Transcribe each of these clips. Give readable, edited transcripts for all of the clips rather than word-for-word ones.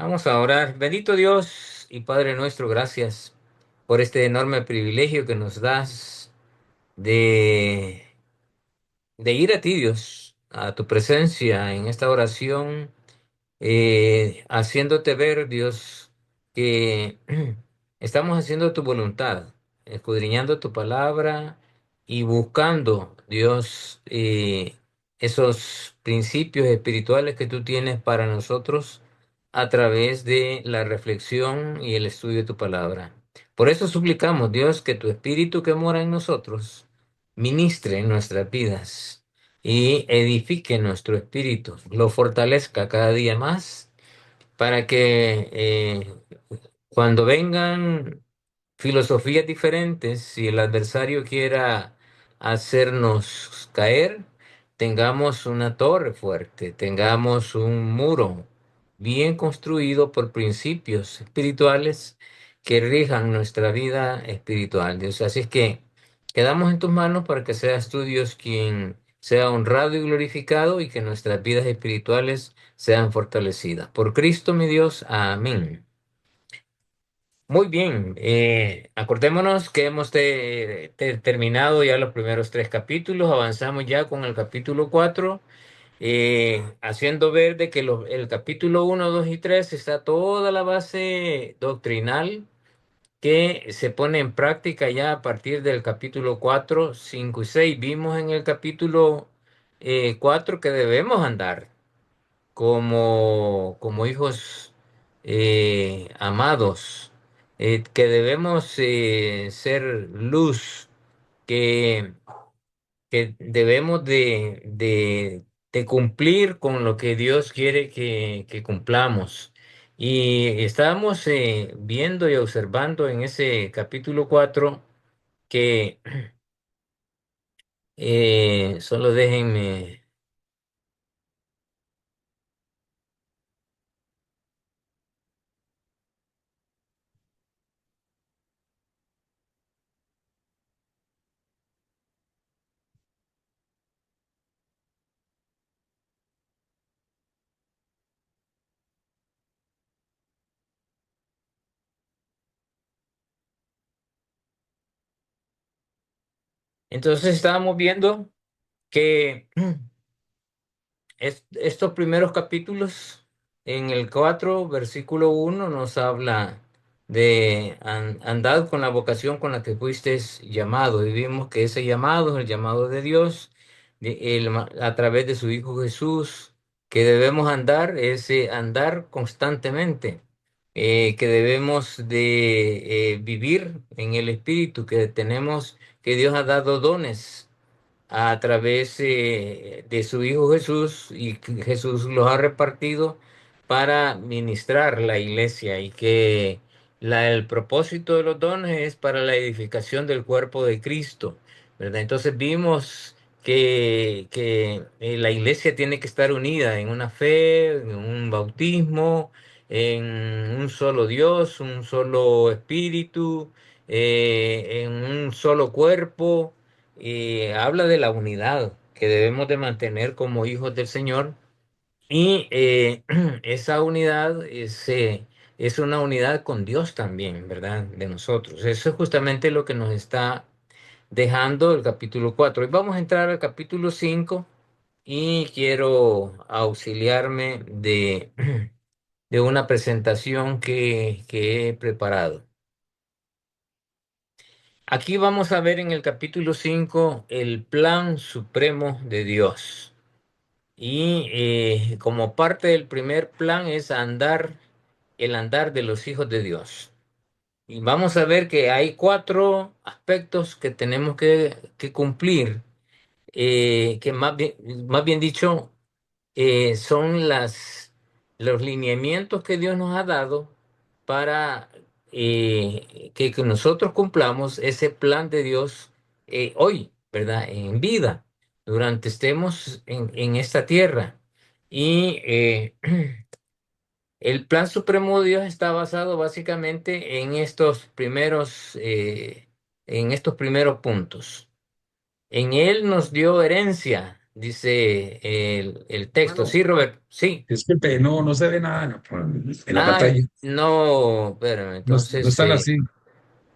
Vamos a orar. Bendito Dios y Padre nuestro, gracias por este enorme privilegio que nos das de, de ir a ti, Dios, a tu presencia en esta oración, haciéndote ver, Dios, que estamos haciendo tu voluntad, escudriñando tu palabra y buscando, Dios, esos principios espirituales que tú tienes para nosotros a través de la reflexión y el estudio de tu palabra. Por eso suplicamos, Dios, que tu espíritu que mora en nosotros ministre en nuestras vidas y edifique nuestro espíritu, lo fortalezca cada día más para que cuando vengan filosofías diferentes, si el adversario quiera hacernos caer, tengamos una torre fuerte, tengamos un muro bien construido por principios espirituales que rijan nuestra vida espiritual, Dios. Así es que quedamos en tus manos para que seas tú, Dios, quien sea honrado y glorificado y que nuestras vidas espirituales sean fortalecidas. Por Cristo, mi Dios. Amén. Muy bien, acordémonos que hemos terminado ya los primeros tres capítulos, avanzamos ya con el capítulo 4, haciendo ver de que el capítulo uno, 2 y 3 está toda la base doctrinal que se pone en práctica ya a partir del capítulo 4, 5 y 6. Vimos en el capítulo 4 que debemos andar como hijos amados, que debemos ser luz, que, que debemos de cumplir con lo que Dios quiere que cumplamos. Y estábamos viendo y observando en ese capítulo 4 que solo déjenme. Entonces estábamos viendo que estos primeros capítulos, en el 4 versículo 1 nos habla de andad con la vocación con la que fuiste llamado. Y vimos que ese llamado es el llamado de Dios a través de su Hijo Jesús, que debemos andar, ese andar constantemente, que debemos de vivir en el Espíritu, que tenemos, que Dios ha dado dones a través de su Hijo Jesús, y que Jesús los ha repartido para ministrar la iglesia, y que el propósito de los dones es para la edificación del cuerpo de Cristo, ¿verdad? Entonces vimos que la iglesia tiene que estar unida en una fe, en un bautismo, en un solo Dios, un solo espíritu, en un solo cuerpo, y habla de la unidad que debemos de mantener como hijos del Señor. Y esa unidad es una unidad con Dios también, ¿verdad? De nosotros. Eso es justamente lo que nos está dejando el capítulo 4. Hoy vamos a entrar al capítulo 5 y quiero auxiliarme de una presentación que he preparado. Aquí vamos a ver en el capítulo 5 el plan supremo de Dios. Y como parte del primer plan es el andar de los hijos de Dios. Y vamos a ver que hay cuatro aspectos que tenemos que cumplir, que más bien dicho, son los lineamientos que Dios nos ha dado para que nosotros cumplamos ese plan de Dios hoy, ¿verdad? En vida, durante estemos en esta tierra. Y el plan supremo de Dios está basado básicamente en estos primeros puntos. En Él nos dio herencia dice el texto. Hermano, Sí, Robert, sí. disculpe, no, no se ve nada en la Ah, pantalla. no, espérame, No, no entonces, están así.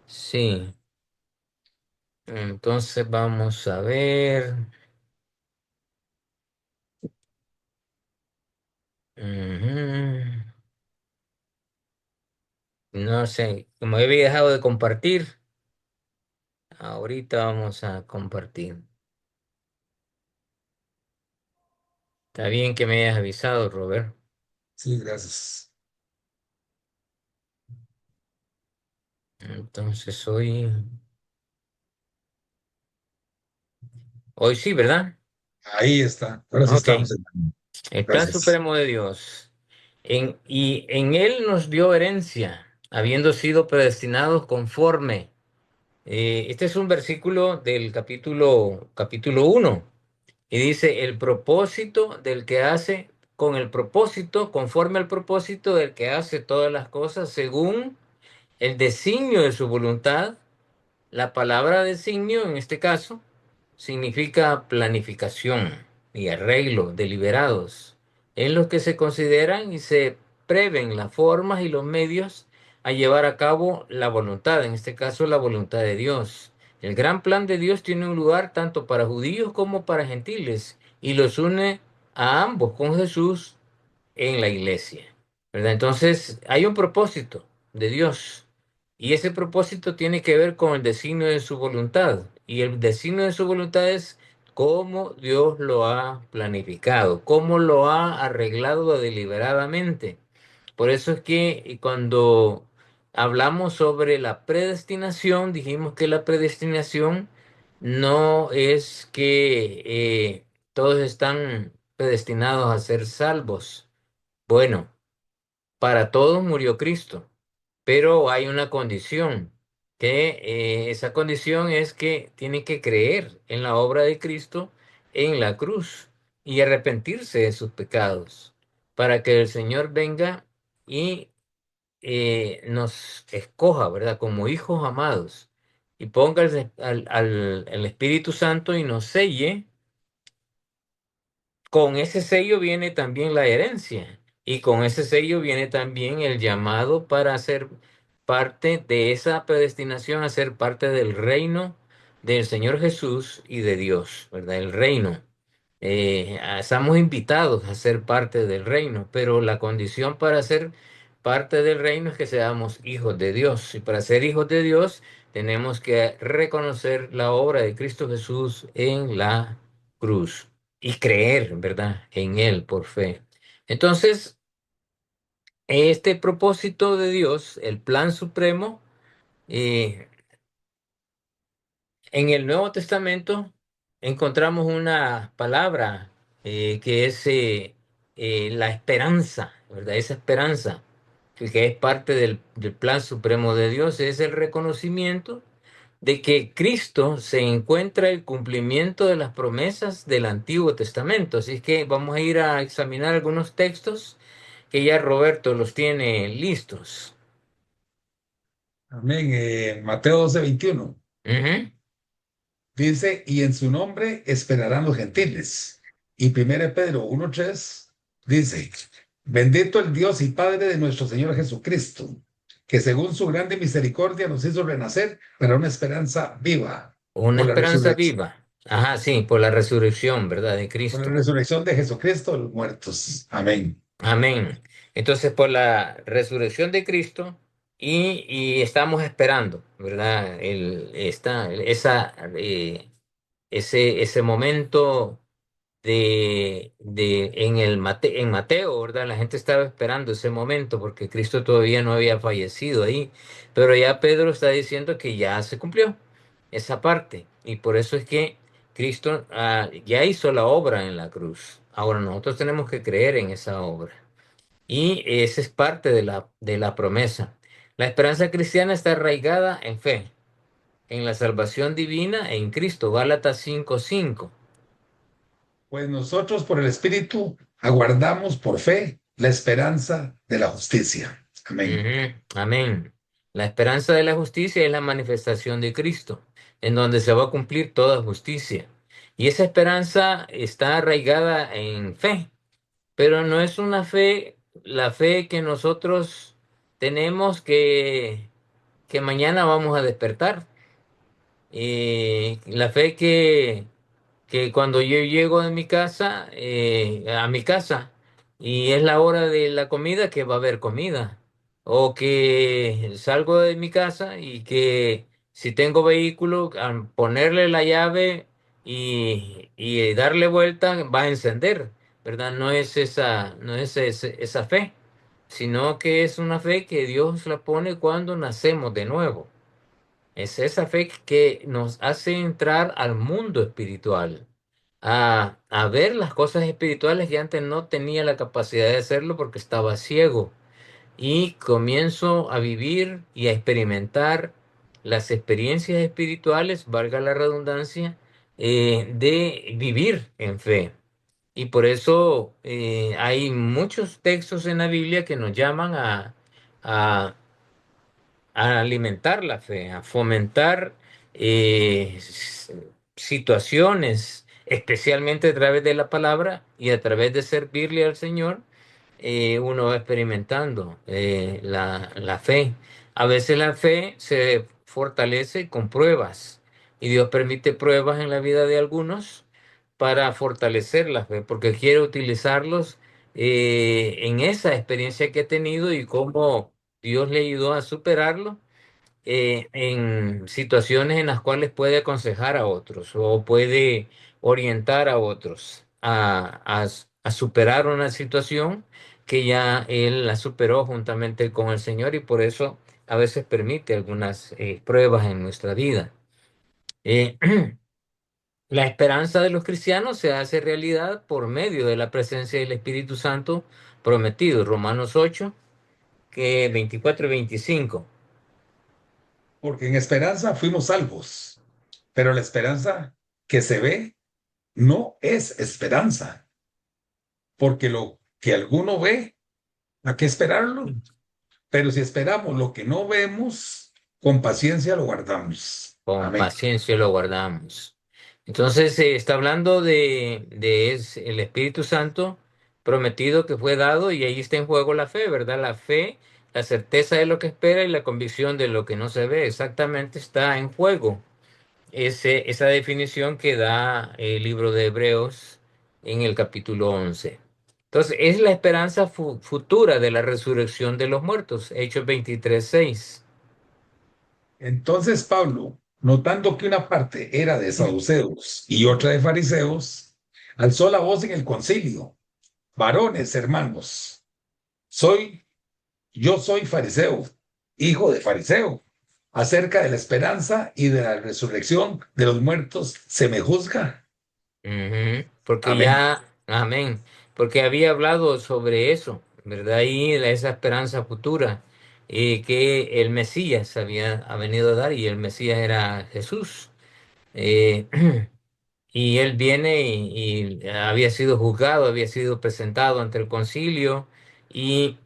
sí, entonces vamos a ver. Ujú. No sé, como había dejado de compartir, ahorita vamos a compartir. Está bien que me hayas avisado, Robert. Sí, gracias. Entonces hoy sí, ¿verdad? Ahí está. Ahora sí Ok. estamos, hermano. El plan Gracias. supremo de Dios. Y en Él nos dio herencia, habiendo sido predestinados conforme. Este es un versículo del capítulo 1 y dice, el propósito del que hace, con el propósito, conforme al propósito del que hace todas las cosas según el designio de su voluntad. La palabra designio en este caso significa planificación y arreglo deliberados, en los que se consideran y se prevén las formas y los medios a llevar a cabo la voluntad, en este caso la voluntad de Dios. El gran plan de Dios tiene un lugar tanto para judíos como para gentiles y los une a ambos con Jesús en la iglesia, ¿verdad? Entonces, hay un propósito de Dios y ese propósito tiene que ver con el designio de su voluntad y el designio de su voluntad es cómo Dios lo ha planificado, cómo lo ha arreglado deliberadamente. Por eso es que cuando hablamos sobre la predestinación, dijimos que la predestinación no es que todos están predestinados a ser salvos. Bueno, para todos murió Cristo, pero hay una condición, que esa condición es que tienen que creer en la obra de Cristo en la cruz y arrepentirse de sus pecados, para que el Señor venga y nos escoja, ¿verdad? Como hijos amados y ponga el Espíritu Santo y nos selle. Con ese sello viene también la herencia y con ese sello viene también el llamado para ser parte de esa predestinación, a ser parte del reino del Señor Jesús y de Dios, ¿verdad? El reino. Estamos invitados a ser parte del reino, pero la condición para ser parte del reino es que seamos hijos de Dios. Y para ser hijos de Dios tenemos que reconocer la obra de Cristo Jesús en la cruz y creer, ¿verdad? En Él por fe. Entonces, este propósito de Dios, el plan supremo, eh, en el Nuevo Testamento encontramos una palabra que es la esperanza, ¿verdad? Esa esperanza, que es parte del plan supremo de Dios, es el reconocimiento de que Cristo se encuentra el cumplimiento de las promesas del Antiguo Testamento. Así es que vamos a ir a examinar algunos textos que ya Roberto los tiene listos. Amén. Mateo 12:21 Ujú. dice, y en su nombre esperarán los gentiles. Y 1 Pedro 1:3 dice, bendito el Dios y Padre de nuestro Señor Jesucristo, que según su grande misericordia nos hizo renacer para una esperanza viva Una por la esperanza resurrección, viva. Ajá, sí, por la resurrección, ¿verdad? De por la Cristo. resurrección de Jesucristo de los muertos. Amén. Amén. Entonces, por la resurrección de Cristo y estamos esperando, ¿verdad? Ese momento en Mateo, ¿verdad? La gente estaba esperando ese momento porque Cristo todavía no había fallecido ahí, pero ya Pedro está diciendo que ya se cumplió esa parte y por eso es que Cristo ya hizo la obra en la cruz. Ahora nosotros tenemos que creer en esa obra y esa es parte de la promesa. La esperanza cristiana está arraigada en fe, en la salvación divina en Cristo, Gálatas 5:5. Pues nosotros por el Espíritu aguardamos por fe la esperanza de la justicia. Amén. Ujú. Amén. La esperanza de la justicia es la manifestación de Cristo, en donde se va a cumplir toda justicia. Y esa esperanza está arraigada en fe, pero no es una fe, la fe que nosotros tenemos que mañana vamos a despertar. La fe que cuando yo llego de mi casa, a mi casa, y es la hora de la comida, que va a haber comida. O que salgo de mi casa y que si tengo vehículo, al ponerle la llave y darle vuelta, va a encender, ¿verdad? No es esa fe, sino que es una fe que Dios la pone cuando nacemos de nuevo. Es esa fe que nos hace entrar al mundo espiritual, a ver las cosas espirituales que antes no tenía la capacidad de hacerlo porque estaba ciego. Y comienzo a vivir y a experimentar las experiencias espirituales, valga la redundancia, de vivir en fe. Y por eso hay muchos textos en la Biblia que nos llaman a alimentar la fe, a fomentar situaciones, especialmente a través de la palabra y a través de servirle al Señor, uno va experimentando la fe. A veces la fe se fortalece con pruebas y Dios permite pruebas en la vida de algunos para fortalecer la fe, porque quiere utilizarlos en esa experiencia que he tenido y cómo Dios le ayudó a superarlo en situaciones en las cuales puede aconsejar a otros o puede orientar a otros a superar una situación que ya él la superó juntamente con el Señor y por eso a veces permite algunas pruebas en nuestra vida. Eh, la esperanza de los cristianos se hace realidad por medio de la presencia del Espíritu Santo prometido. Romanos 8, 24 y 25. Porque en esperanza fuimos salvos, pero la esperanza que se ve no es esperanza, porque lo que alguno ve, ¿a qué esperarlo? Pero si esperamos lo que no vemos, con paciencia lo guardamos. Con Amén. paciencia lo guardamos. Entonces, está hablando de el Espíritu Santo prometido que fue dado y ahí está en juego la fe, ¿verdad? La fe, la certeza de lo que espera y la convicción de lo que no se ve. Exactamente está en juego esa definición que da el libro de Hebreos en el capítulo 11. Entonces, es la esperanza futura de la resurrección de los muertos, Hechos 23:6. Entonces Pablo, notando que una parte era de saduceos y otra de fariseos, alzó la voz en el concilio: varones, hermanos, soy yo soy fariseo, hijo de fariseo. Acerca de la esperanza y de la resurrección de los muertos se me juzga. Ujú, porque Amén. ya, amén, porque había hablado sobre eso, ¿verdad? Y esa esperanza futura que el Mesías ha venido a dar y el Mesías era Jesús. Eh, y él viene y había sido juzgado, había sido presentado ante el concilio y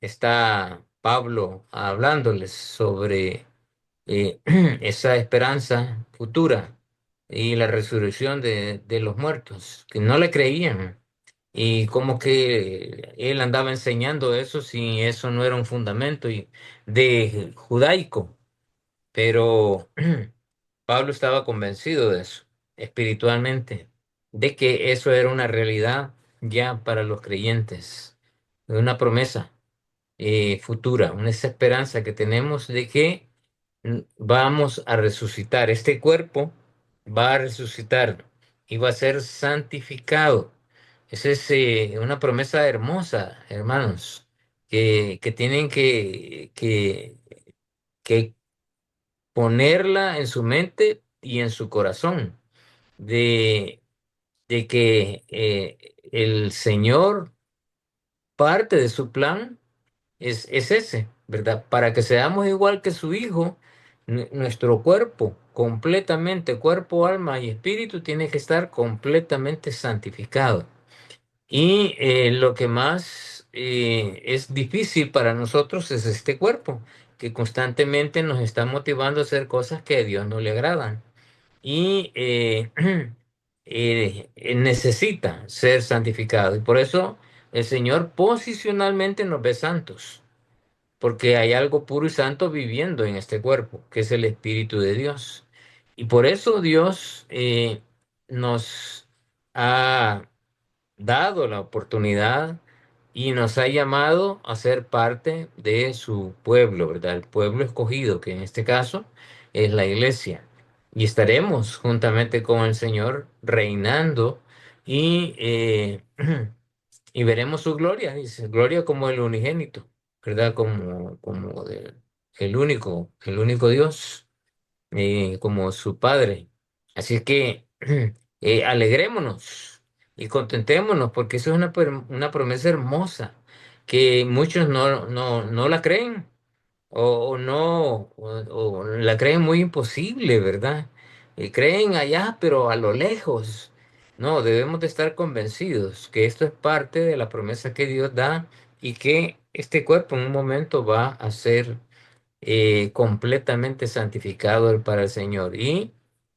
está Pablo hablándoles sobre esa esperanza futura y la resurrección de los muertos, que no le creían. Y como que él andaba enseñando eso si eso no era un fundamento de judaico, pero Pablo estaba convencido de eso, espiritualmente, de que eso era una realidad ya para los creyentes, de una promesa futura, una esa esperanza que tenemos de que vamos a resucitar. Este cuerpo va a resucitar y va a ser santificado. Esa es una promesa hermosa, hermanos, que tienen que ponerla en su mente y en su corazón, de, de que el Señor, parte de su plan, es ese, ¿verdad? Para que seamos igual que su Hijo, nuestro cuerpo, completamente, cuerpo, alma y espíritu, tiene que estar completamente santificado. Y lo que más es difícil para nosotros es este cuerpo, que constantemente nos está motivando a hacer cosas que a Dios no le agradan. y necesita ser santificado. Y por eso el Señor posicionalmente nos ve santos, porque hay algo puro y santo viviendo en este cuerpo, que es el Espíritu de Dios. Y por eso Dios nos ha dado la oportunidad y nos ha llamado a ser parte de su pueblo, ¿verdad? El pueblo escogido, que en este caso es la iglesia. Y estaremos juntamente con el Señor reinando y, y veremos su gloria, dice, gloria como el unigénito, ¿verdad? El único Dios, como su Padre. Así es que alegrémonos y contentémonos, porque eso es una promesa hermosa que muchos no la creen o no, o la creen muy imposible, ¿verdad? Y creen allá, pero a lo lejos. No, debemos de estar convencidos que esto es parte de la promesa que Dios da y que este cuerpo en un momento va a ser completamente santificado para el Señor. Y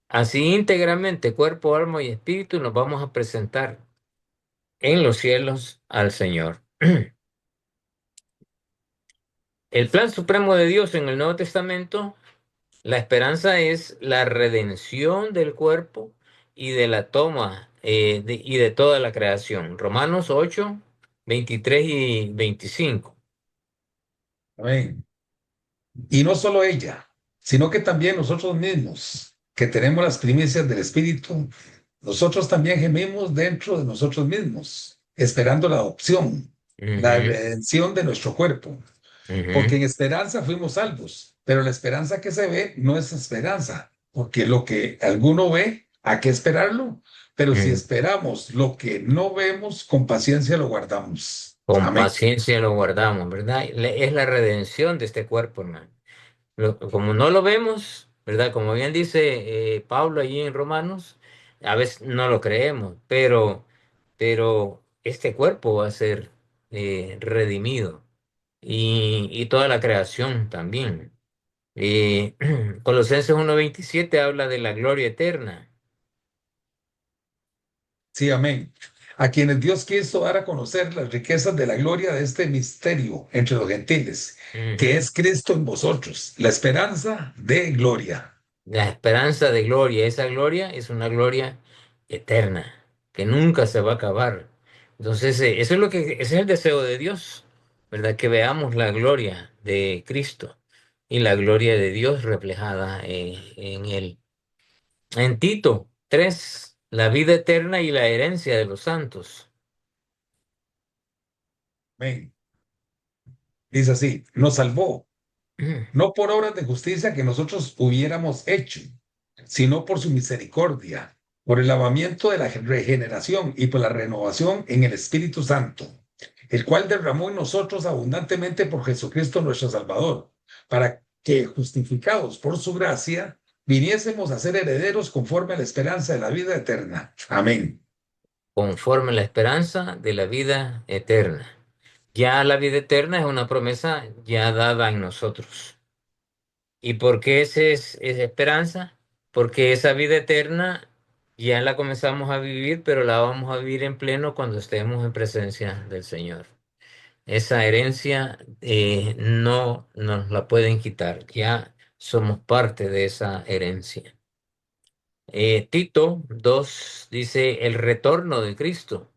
así íntegramente, cuerpo, alma y espíritu, nos vamos a presentar en los cielos al Señor. El plan supremo de Dios en el Nuevo Testamento, la esperanza es la redención del cuerpo y de la toma y de toda la creación. Romanos 8 23 y 25. Amén. Y no solo ella, sino que también nosotros mismos, que tenemos las primicias del Espíritu, nosotros también gemimos dentro de nosotros mismos, esperando la adopción, la Ujú, redención de nuestro cuerpo. Porque ujú, en esperanza fuimos salvos, pero la esperanza que se ve no es esperanza, porque lo que alguno ve, ¿a qué esperarlo? Pero si ujú. esperamos lo que no vemos, con paciencia lo guardamos. Con Amén. paciencia lo guardamos, ¿verdad? Es la redención de este cuerpo, hermano. Como no lo vemos, ¿verdad? Como bien dice Pablo allí en Romanos, a veces no lo creemos, pero este cuerpo va a ser redimido y toda la creación también. Eh, Colosenses 1:27 habla de la gloria eterna. Sí, amén. A quienes Dios quiso dar a conocer las riquezas de la gloria de este misterio entre los gentiles, que Ujú. es Cristo en vosotros, la esperanza de gloria. La esperanza de gloria, esa gloria es una gloria eterna, que nunca se va a acabar. Entonces, eso es ese es el deseo de Dios, ¿verdad? Que veamos la gloria de Cristo y la gloria de Dios reflejada en él. En Tito 3, la vida eterna y la herencia de los santos. Amén. Dice así, nos salvó no por obras de justicia que nosotros hubiéramos hecho, sino por su misericordia, por el lavamiento de la regeneración y por la renovación en el Espíritu Santo, el cual derramó en nosotros abundantemente por Jesucristo nuestro Salvador, para que, justificados por su gracia, viniésemos a ser herederos conforme a la esperanza de la vida eterna. Amén. Conforme a la esperanza de la vida eterna. Ya la vida eterna es una promesa ya dada en nosotros. ¿Y por qué esa esperanza? Porque esa vida eterna ya la comenzamos a vivir, pero la vamos a vivir en pleno cuando estemos en presencia del Señor. Esa herencia no nos la pueden quitar, ya somos parte de esa herencia. Tito 2 dice el retorno de Cristo.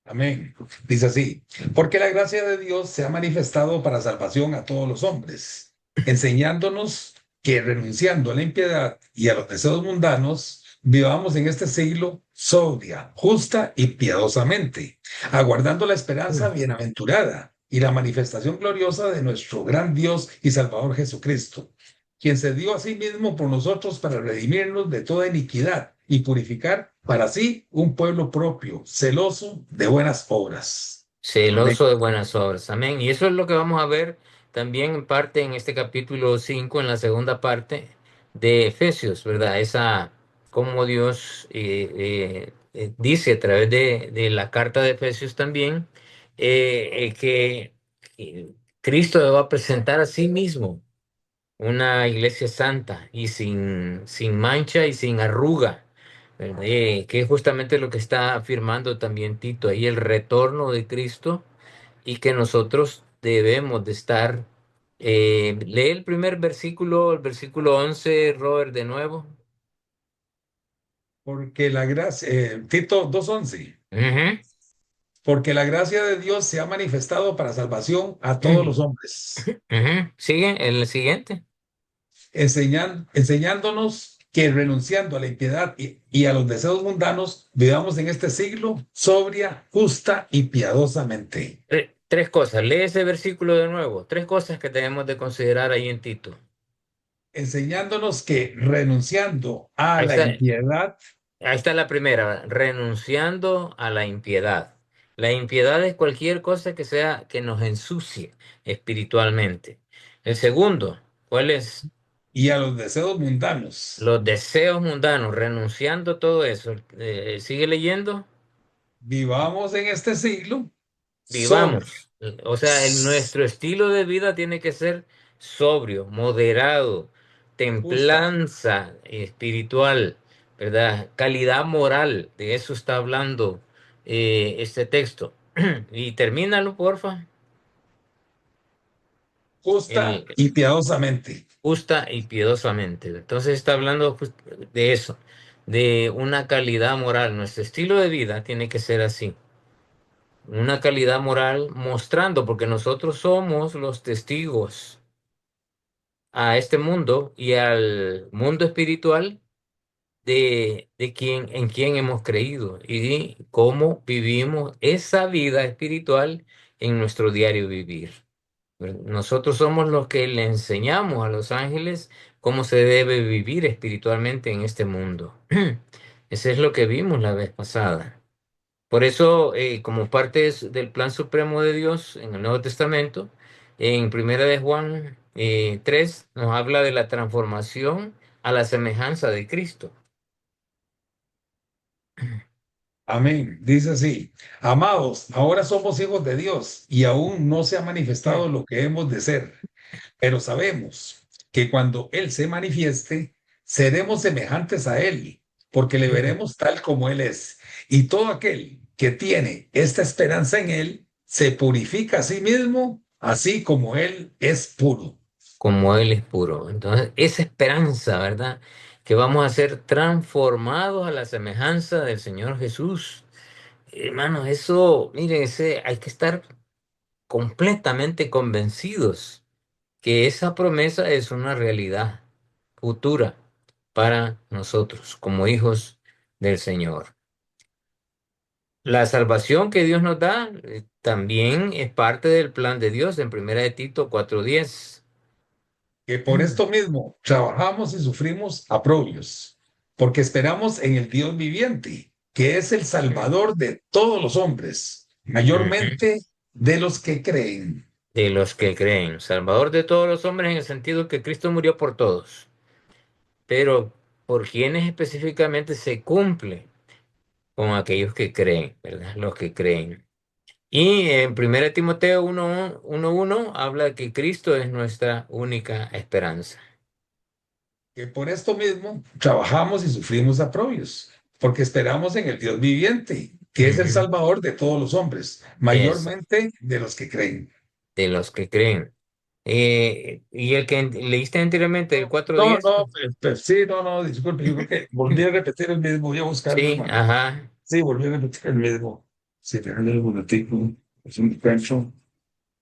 Amén. Dice así, porque la gracia de Dios se ha manifestado para salvación a todos los hombres, enseñándonos que renunciando a la impiedad y a los deseos mundanos, vivamos en este siglo sobria, justa y piadosamente, aguardando la esperanza bienaventurada y la manifestación gloriosa de nuestro gran Dios y Salvador Jesucristo, quien se dio a sí mismo por nosotros para redimirnos de toda iniquidad y purificar para sí un pueblo propio, celoso de buenas obras. Amén. Celoso de buenas obras. Amén. Y eso es lo que vamos a ver también en parte en este capítulo 5 en la segunda parte de Efesios, ¿verdad? Esa, como Dios dice a través de la carta de Efesios también, que Cristo va a presentar a sí mismo. una iglesia santa y sin mancha y sin arruga, ¿verdad? Que es justamente lo que está afirmando también Tito, ahí el retorno de Cristo y que nosotros debemos de estar. Lee el primer versículo, el versículo 11, Robert, de nuevo. Porque la gracia, Tito 2:11, Ujú. porque la gracia de Dios se ha manifestado para salvación a todos los hombres, Ujú. Sigue el siguiente. enseñándonos que renunciando a la impiedad y a los deseos mundanos, vivamos en este siglo sobria, justa y piadosamente. Tres cosas. Lee ese versículo de nuevo. Tres cosas que tenemos de considerar ahí en Tito. Enseñándonos que renunciando a Ahí la está, impiedad, ahí está la primera, renunciando a la impiedad. La impiedad es cualquier cosa que sea que nos ensucie espiritualmente. El segundo, ¿cuál es? y a los deseos mundanos, Los deseos mundanos, renunciando a todo eso. Sigue leyendo. vivamos en este siglo sobria, Vivamos. O sea, nuestro estilo de vida tiene que ser sobrio, moderado, justa, templanza espiritual, ¿verdad? Calidad moral. De eso está hablando este texto. Y termínalo, porfa. justa El y piadosamente. justa y piadosamente. Entonces está hablando de eso, de una calidad moral. Nuestro estilo de vida tiene que ser así. Una calidad moral mostrando, porque nosotros somos los testigos a este mundo y al mundo espiritual en quien hemos creído y cómo vivimos esa vida espiritual en nuestro diario vivir. Nosotros somos los que le enseñamos a los ángeles cómo se debe vivir espiritualmente en este mundo. Eso es lo que vimos la vez pasada. Por eso, como parte del plan supremo de Dios en el Nuevo Testamento, en Primera de Juan 3 nos habla de la transformación a la semejanza de Cristo. Amén. Dice así, amados, ahora somos hijos de Dios y aún no se ha manifestado lo que hemos de ser, pero sabemos que cuando Él se manifieste, seremos semejantes a Él, porque le veremos tal como Él es. Y todo aquel que tiene esta esperanza en Él, se purifica a sí mismo, así como Él es puro. Como Él es puro. Entonces, esa esperanza, ¿verdad? Que vamos a ser transformados a la semejanza del Señor Jesús. Hermanos, eso, miren, hay que estar completamente convencidos que esa promesa es una realidad futura para nosotros como hijos del Señor. La salvación que Dios nos da también es parte del plan de Dios en Primera de Tito 4:10. Que por esto mismo trabajamos y sufrimos aprobios, porque esperamos en el Dios viviente, que es el Salvador de todos los hombres, Ujú. mayormente de los que creen. De los que creen, Salvador de todos los hombres en el sentido que Cristo murió por todos, pero por quienes específicamente se cumple con aquellos que creen, ¿verdad? Los que creen. Y en 1 Timoteo 1:1 habla de que Cristo es nuestra única esperanza. Que por esto mismo trabajamos y sufrimos aprobios, porque esperamos en el Dios viviente, que es el Ujú. Salvador de todos los hombres, Es mayormente de los que creen. de los que creen. Y el que leíste anteriormente, el cuatro No, diez no, sí, no, no, disculpe, yo creo que volví a repetir el mismo, voy a buscar mi Sí, hermano. ajá. Sí, volví a repetir el mismo. Sí, déjale el minutico, es un descanso.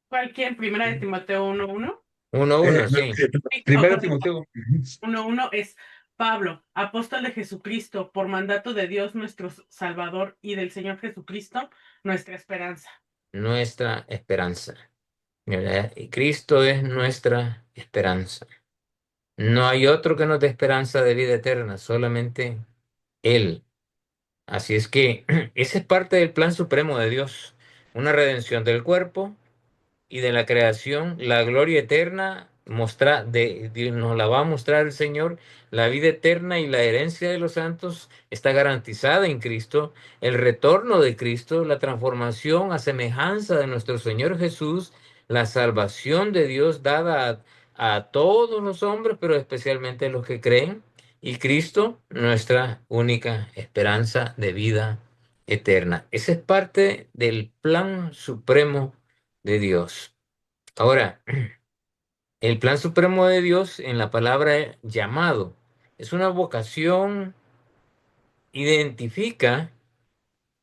Cualquier primera de Timoteo 1:1. 1:1, sí. Sí, Primero correcto. Timoteo. 1:1 es Pablo, apóstol de Jesucristo, por mandato de Dios nuestro Salvador y del Señor Jesucristo, nuestra esperanza. Nuestra esperanza. ¿Verdad? Y Cristo es nuestra esperanza. No hay otro que nos dé esperanza de vida eterna, solamente Él. Así es que ese es parte del plan supremo de Dios. Una redención del cuerpo y de la creación, la gloria eterna nos la va a mostrar el Señor, la vida eterna y la herencia de los santos está garantizada en Cristo, el retorno de Cristo, la transformación a semejanza de nuestro Señor Jesús, la salvación de Dios dada a todos los hombres, pero especialmente a los que creen, y Cristo, nuestra única esperanza de vida eterna. Ese es parte del plan supremo de Dios. Ahora, el plan supremo de Dios en la palabra llamado es una vocación, identifica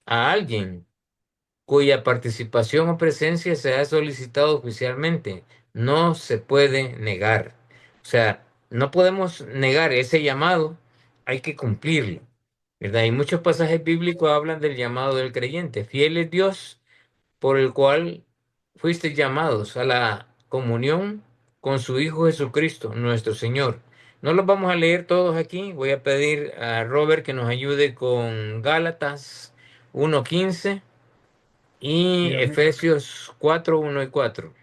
a alguien cuya participación o presencia se ha solicitado oficialmente. No se puede negar. O sea, no podemos negar ese llamado, hay que cumplirlo, ¿verdad? Y muchos pasajes bíblicos hablan del llamado del creyente. Fiel es Dios por el cual fuisteis llamados a la comunión con su Hijo Jesucristo, nuestro Señor. No los vamos a leer todos aquí. Voy a pedir a Robert que nos ayude con Gálatas 1:15 y Dígame. Efesios 4:1 y 4.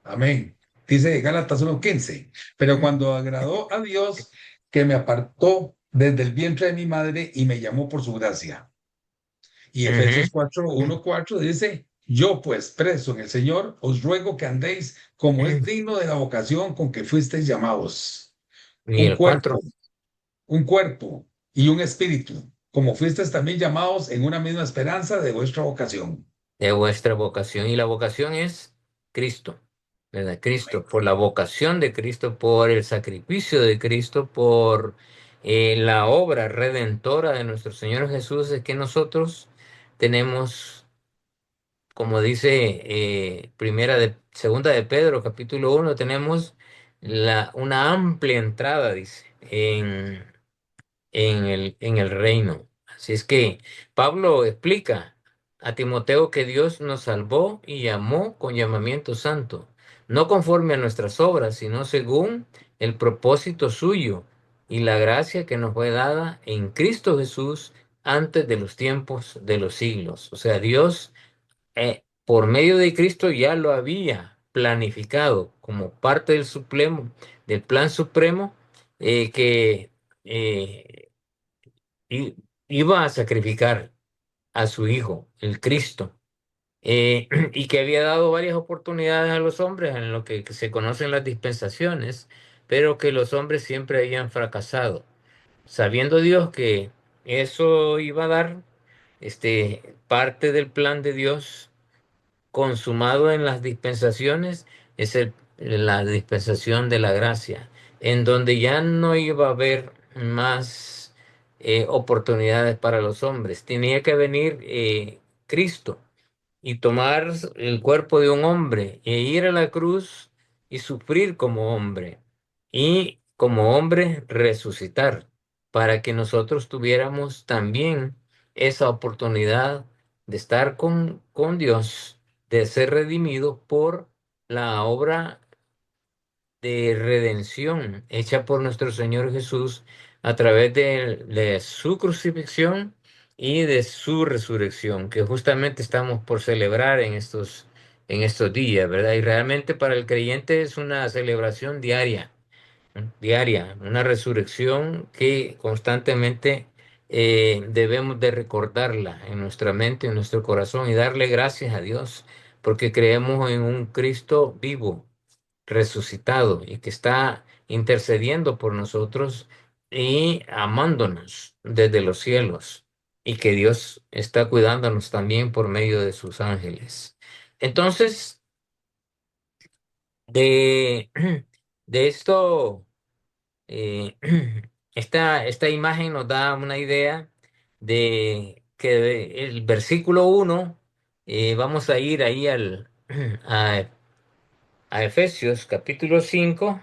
Amén. Dice Gálatas 1:15, pero cuando agradó a Dios que me apartó desde el vientre de mi madre y me llamó por su gracia. Y Ujú. Efesios 4:1-4 dice, yo pues preso en el Señor, os ruego que andéis como es digno de la vocación con que fuisteis llamados. Y Un el 4 cuerpo, un cuerpo y un espíritu, como fuisteis también llamados en una misma esperanza de vuestra vocación. de vuestra vocación. Y la vocación es Cristo, ¿verdad? Amén. Cristo, por la vocación de Cristo, por el sacrificio de Cristo, por la obra redentora de nuestro Señor Jesús, es que nosotros tenemos, como dice segunda de Pedro, capítulo 1, tenemos una amplia entrada, dice, en el reino. Así es que Pablo explica a Timoteo que Dios nos salvó y llamó con llamamiento santo, no conforme a nuestras obras, sino según el propósito suyo y la gracia que nos fue dada en Cristo Jesús antes de los tiempos de los siglos. O sea, Dios, por medio de Cristo ya lo había planificado como parte del plan supremo, que eh, i- iba a sacrificar a su hijo, el Cristo, y que había dado varias oportunidades a los hombres en lo que se conocen las dispensaciones, pero que los hombres siempre habían fracasado, sabiendo Dios que eso iba a dar parte del plan de Dios consumado en las dispensaciones, es la dispensación de la gracia, en donde ya no iba a haber más oportunidades para los hombres. Tenía que venir Cristo y tomar el cuerpo de un hombre e ir a la cruz y sufrir como hombre y como hombre resucitar para que nosotros tuviéramos también esa oportunidad de estar con Dios, de ser redimidos por la obra de redención hecha por nuestro Señor Jesús a través de su crucifixión y de su resurrección, que justamente estamos por celebrar en estos días, ¿verdad? Y realmente para el creyente es una celebración diaria, ¿no? Diaria, una resurrección que constantemente debemos de recordarla en nuestra mente, en nuestro corazón y darle gracias a Dios, porque creemos en un Cristo vivo, resucitado y que está intercediendo por nosotros y amándonos desde los cielos, y que Dios está cuidándonos también por medio de sus ángeles. Entonces, de, de esto, eh, esta imagen nos da una idea de que el versículo 1, vamos a ir ahí a, a Efesios capítulo 5.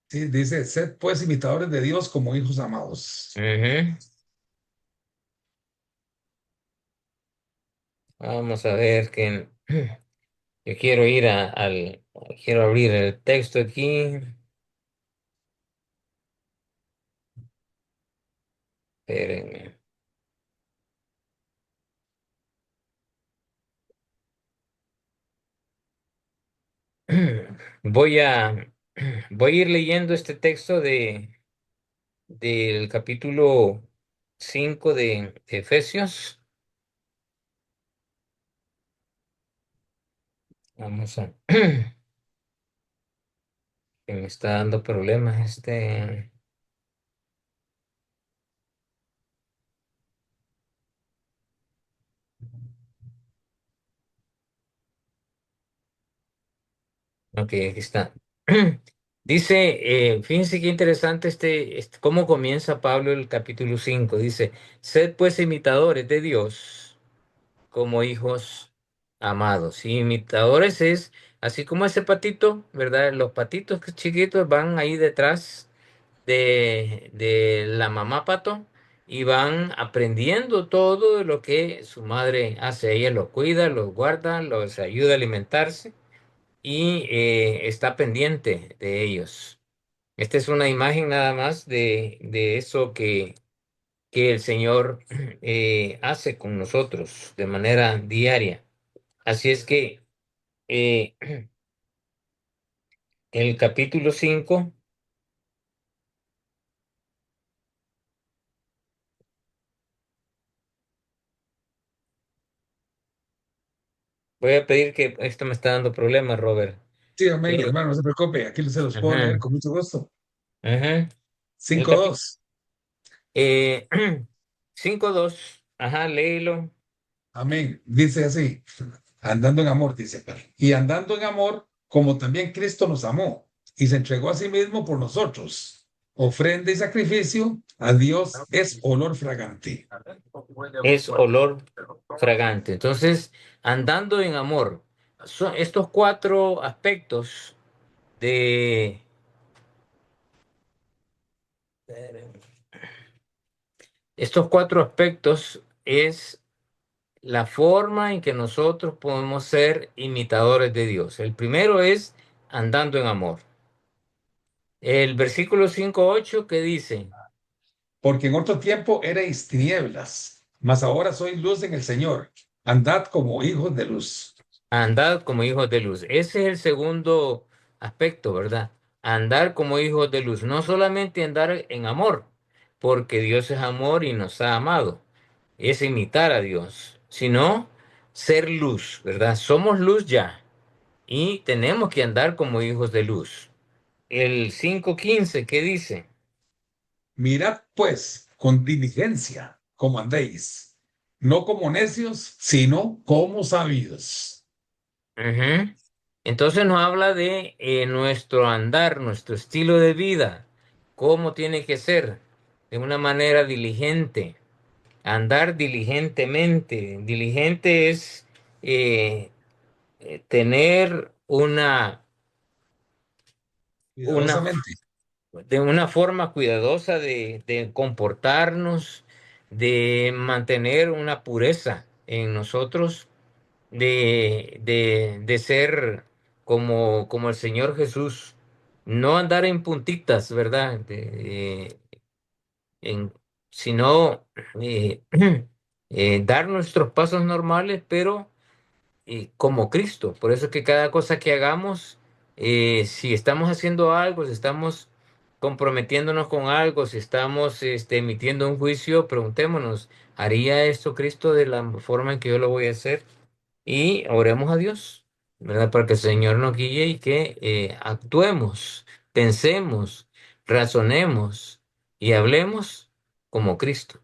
Sí, dice, sed pues imitadores de Dios como hijos amados. Ujú. Vamos a ver que yo quiero quiero abrir el texto aquí. Espérenme. Voy a, voy a ir leyendo este texto del capítulo 5 de Efesios. Vamos a, está dando problemas este. Ok, aquí está. Dice, fíjense qué interesante cómo comienza Pablo el capítulo 5. Dice, sed pues imitadores de Dios como hijos amados. Y imitadores es así como ese patito, ¿verdad? Los patitos chiquitos van ahí detrás de la mamá pato y van aprendiendo todo lo que su madre hace. Ella los cuida, los guarda, los ayuda a alimentarse y está pendiente de ellos. Esta es una imagen nada más de eso que el Señor hace con nosotros de manera diaria. Así es que eh, el capítulo 5 voy a pedir que esto me está dando problemas, Robert. Sí, amén, Eh, hermano, no se preocupe, aquí se los puedo leer ajá, con mucho gusto. ajá. El 5:2. eh, 5:2, ajá, léelo. Amén. Dice así, andando en amor, dice. Y andando en amor, como también Cristo nos amó y se entregó a sí mismo por nosotros. Ofrenda y sacrificio a Dios es olor fragante. Es olor fragante. Entonces, andando en amor. Son estos cuatro aspectos de estos cuatro aspectos es la forma en que nosotros podemos ser imitadores de Dios. El primero es andando en amor. El versículo 5:8 que dice, Porque en otro tiempo erais tinieblas, mas ahora sois luz en el Señor. Andad como hijos de luz. andad como hijos de luz. Ese es el segundo aspecto, ¿verdad? Andar como hijos de luz. No solamente andar en amor, porque Dios es amor y nos ha amado. Es imitar a Dios, sino ser luz, ¿verdad? Somos luz ya y tenemos que andar como hijos de luz. El 5:15, ¿qué dice? Mirad pues con diligencia como andéis, no como necios, sino como sabios. Ujú. Entonces nos habla de nuestro andar, nuestro estilo de vida, cómo tiene que ser, de una manera diligente, andar diligentemente. Diligente es eh, tener una, Cuidadosamente. de una forma cuidadosa de comportarnos, de mantener una pureza en nosotros de ser como el Señor Jesús, no andar en puntitas, ¿verdad? En, sino eh, dar nuestros pasos normales, pero como Cristo. Por eso es que cada cosa que hagamos, si estamos haciendo algo, si estamos comprometiéndonos con algo, si estamos emitiendo un juicio, preguntémonos, ¿haría esto Cristo de la forma en que yo lo voy a hacer? Y oremos a Dios, ¿verdad? Para que el Señor nos guíe y que actuemos, pensemos, razonemos y hablemos como Cristo.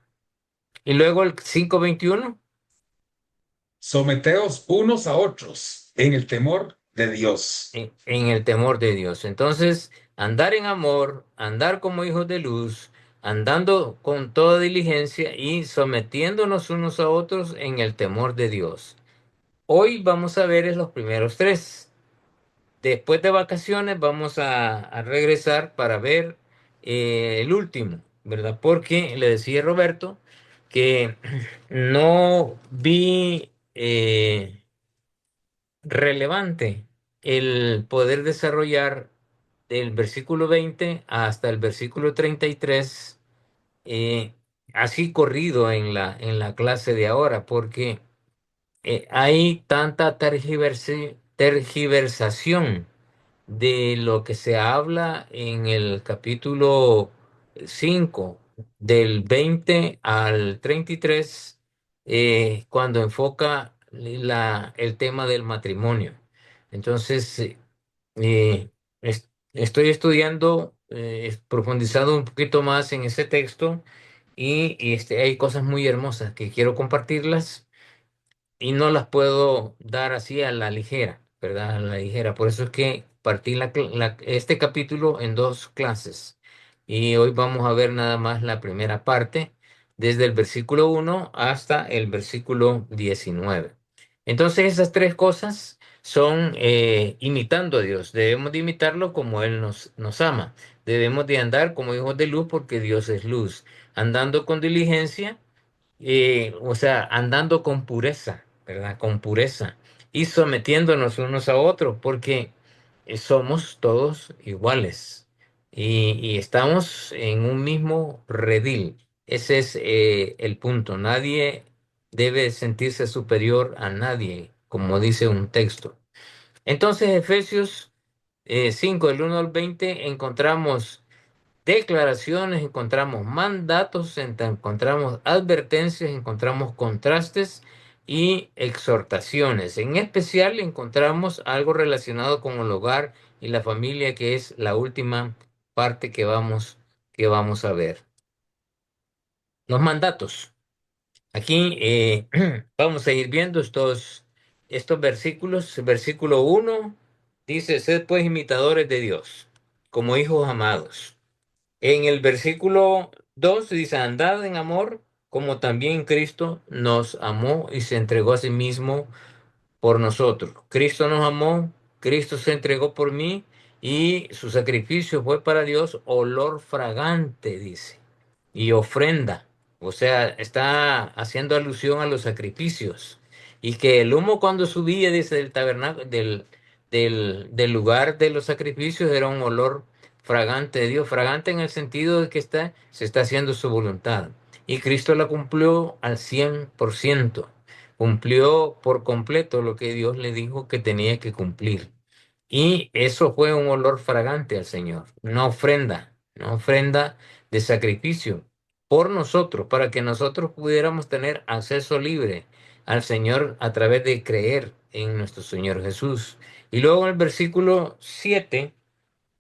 Y luego el 5:21 Someteos unos a otros en el temor de Dios. en el temor de Dios. Entonces, andar en amor, andar como hijos de luz, andando con toda diligencia y sometiéndonos unos a otros en el temor de Dios. Hoy vamos a ver es los primeros tres. Después de vacaciones vamos a regresar para ver el último, ¿verdad? Porque le decía Roberto que no vi relevante el poder desarrollar del versículo 20 hasta el versículo 33 eh, así corrido en la clase de ahora, porque hay tanta tergiversación de lo que se habla en el capítulo 5 del 20 al 33, cuando enfoca el tema del matrimonio. Entonces, eh, Estoy estudiando, profundizando un poquito más en ese texto y hay cosas muy hermosas que quiero compartirlas y no las puedo dar así a la ligera, ¿verdad? A la ligera. Por eso es que partí este capítulo en dos clases y hoy vamos a ver nada más la primera parte, desde el versículo 1 hasta el versículo 19. Entonces esas tres cosas son imitando a Dios. Debemos de imitarlo como Él nos ama. Debemos de andar como hijos de luz porque Dios es luz. Andando con diligencia, o sea, andando con pureza, ¿verdad? Con pureza y sometiéndonos unos a otros, porque somos todos iguales y estamos en un mismo redil. Ese es el punto. Nadie debe sentirse superior a nadie, como dice un texto. Entonces, Efesios 5, del 1 al 20, encontramos declaraciones, encontramos mandatos, encontramos advertencias, encontramos contrastes y exhortaciones. En especial encontramos algo relacionado con el hogar y la familia, que es la última parte que vamos a ver. Los mandatos. Aquí vamos a ir viendo estos versículos. Versículo 1 dice: sed pues imitadores de Dios, como hijos amados. En el versículo 2 dice: andad en amor, como también Cristo nos amó y se entregó a sí mismo por nosotros. Cristo nos amó, Cristo se entregó por mí y su sacrificio fue para Dios olor fragante, dice, y ofrenda. O sea, está haciendo alusión a los sacrificios. Y que el humo cuando subía, dice, del tabernáculo, del lugar de los sacrificios, era un olor fragante de Dios. Fragante en el sentido de que se está haciendo su voluntad. Y Cristo la cumplió al 100%. Cumplió por completo lo que Dios le dijo que tenía que cumplir. Y eso fue un olor fragante al Señor, una ofrenda de sacrificio por nosotros, para que nosotros pudiéramos tener acceso libre al Señor a través de creer en nuestro Señor Jesús. Y luego en el versículo 7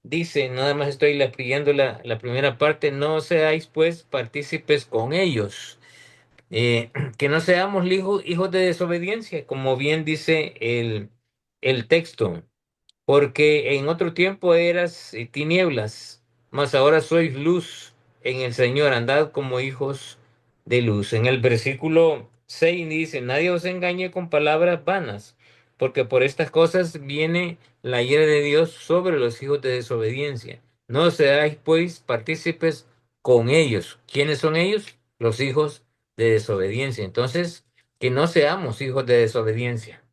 dice, nada más estoy leyendo la primera parte: no seáis pues partícipes con ellos, que no seamos hijos de desobediencia, como bien dice el texto. Porque en otro tiempo eras tinieblas, mas ahora sois luz en el Señor. Andad como hijos de luz. En el versículo 6 dice: nadie os engañe con palabras vanas, porque por estas cosas viene la ira de Dios sobre los hijos de desobediencia. No seáis pues partícipes con ellos. ¿Quiénes son ellos? Los hijos de desobediencia. Entonces, que no seamos hijos de desobediencia,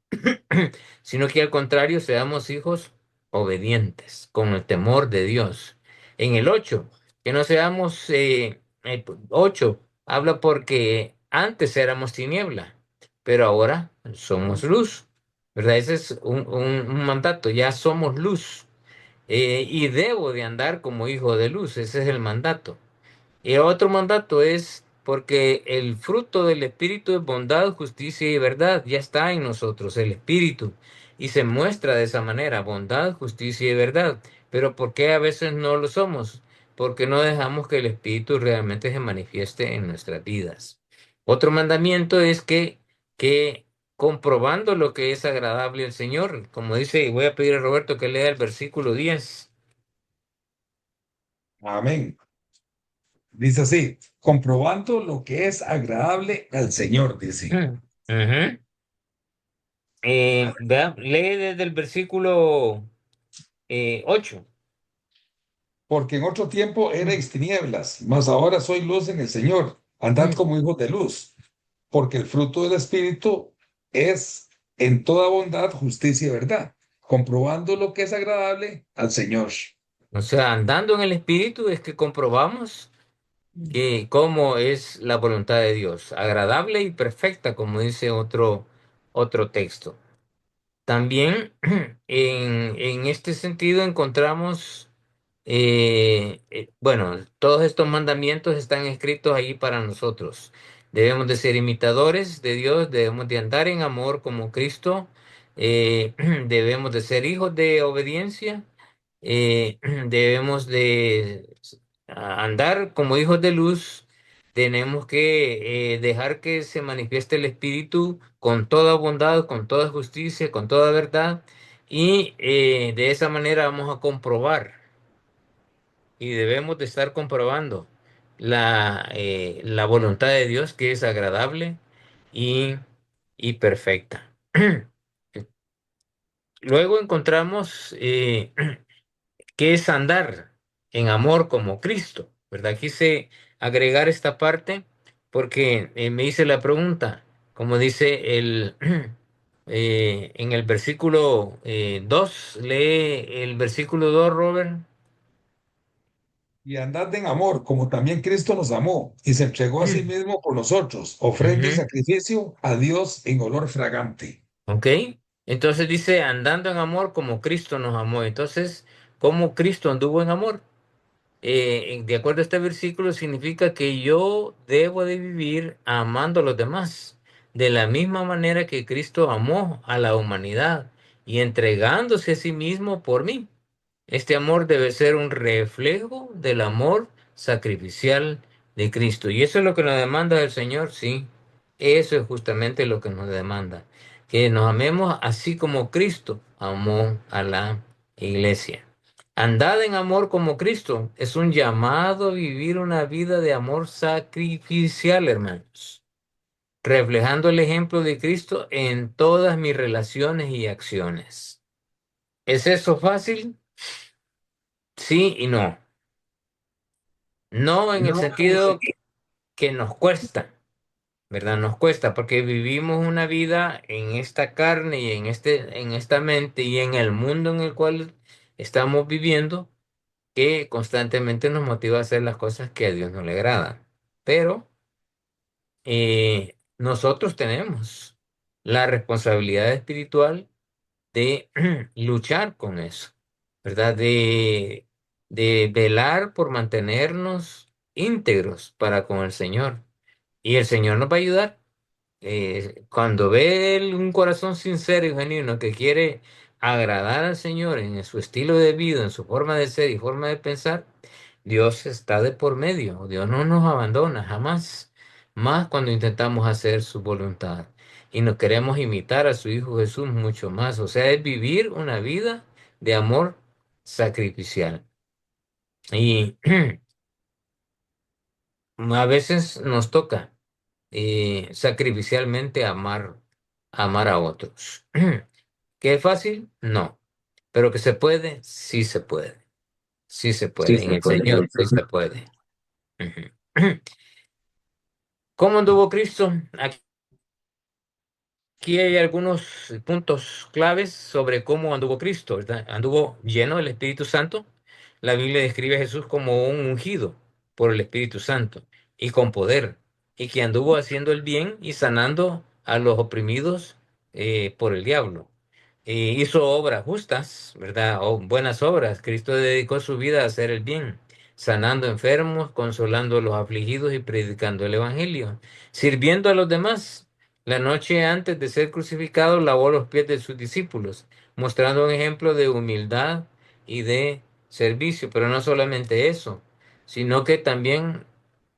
sino que al contrario seamos hijos obedientes, con el temor de Dios. En el 8 que no seamos, 8 habla porque antes éramos tiniebla, pero ahora somos luz, ¿verdad? Ese es un mandato, ya somos luz, y debo de andar como hijo de luz, ese es el mandato. Y otro mandato es porque el fruto del Espíritu es bondad, justicia y verdad. Ya está en nosotros el Espíritu y se muestra de esa manera: bondad, justicia y verdad. Pero ¿por qué a veces no lo somos? Porque no dejamos que el Espíritu realmente se manifieste en nuestras vidas. Otro mandamiento es que comprobando lo que es agradable al Señor, como dice, y voy a pedir a Roberto que lea el versículo 10. Amén. Dice así, comprobando lo que es agradable al Señor, dice. Ujú. Lee desde el versículo 8. Porque en otro tiempo erais tinieblas, mas ahora soy luz en el Señor. Andad como hijos de luz, porque el fruto del Espíritu es en toda bondad, justicia y verdad, comprobando lo que es agradable al Señor. O sea, andando en el Espíritu es que comprobamos que cómo es la voluntad de Dios, agradable y perfecta, como dice otro texto. También en este sentido encontramos, bueno, todos estos mandamientos están escritos ahí para nosotros. Debemos de ser imitadores de Dios, debemos de andar en amor como Cristo, debemos de ser hijos de obediencia, debemos de andar como hijos de luz, tenemos que dejar que se manifieste el Espíritu con toda bondad, con toda justicia, con toda verdad, y de esa manera vamos a comprobar y debemos de estar comprobando la voluntad de Dios que es agradable y, y perfecta. Luego encontramos qué es andar en amor como Cristo, ¿verdad? Quise agregar esta parte porque me hice la pregunta, como dice en el versículo 2, lee el versículo 2, Robert. Y andad en amor, como también Cristo nos amó y se entregó a sí mismo por nosotros, ofrenda y Ujú. sacrificio a Dios en olor fragante. ¿Ok? Entonces dice, andando en amor como Cristo nos amó. Entonces, ¿cómo Cristo anduvo en amor? De acuerdo a este versículo, significa que yo debo de vivir amando a los demás, de la misma manera que Cristo amó a la humanidad y entregándose a sí mismo por mí. Este amor debe ser un reflejo del amor sacrificial de Cristo. Y eso es lo que nos demanda el Señor, sí. Eso es justamente lo que nos demanda. Que nos amemos así como Cristo amó a la iglesia. Andad en amor como Cristo es un llamado a vivir una vida de amor sacrificial, hermanos, reflejando el ejemplo de Cristo en todas mis relaciones y acciones. ¿Es eso fácil? Sí y no. No en el No, sentido que nos cuesta, ¿verdad? Nos cuesta porque vivimos una vida en esta carne y en esta mente y en el mundo en el cual estamos viviendo que constantemente nos motiva a hacer las cosas que a Dios no le agradan. Pero nosotros tenemos la responsabilidad espiritual de luchar con eso, ¿verdad? De velar por mantenernos íntegros para con el Señor. Y el Señor nos va a ayudar. Cuando ve un corazón sincero y genuino que quiere agradar al Señor en su estilo de vida, en su forma de ser y forma de pensar, Dios está de por medio. Dios no nos abandona jamás. Más cuando intentamos hacer su voluntad. Y nos queremos imitar a su Hijo Jesús mucho más. O sea, es vivir una vida de amor sacrificial. Y a veces nos toca sacrificialmente amar a otros. ¿Qué es fácil? No. Pero que se puede, sí se puede. Sí se sí puede. En se el puede. Señor sí se puede. Ujú. ¿Cómo anduvo Cristo? Aquí hay algunos puntos claves sobre cómo anduvo Cristo, ¿verdad? Anduvo lleno del Espíritu Santo. La Biblia describe a Jesús como un ungido por el Espíritu Santo y con poder, y que anduvo haciendo el bien y sanando a los oprimidos por el diablo. Hizo obras justas, ¿verdad? O buenas obras. Cristo dedicó su vida a hacer el bien, sanando enfermos, consolando a los afligidos y predicando el Evangelio, sirviendo a los demás. La noche antes de ser crucificado, lavó los pies de sus discípulos, mostrando un ejemplo de humildad y de servicio. Pero no solamente eso, sino que también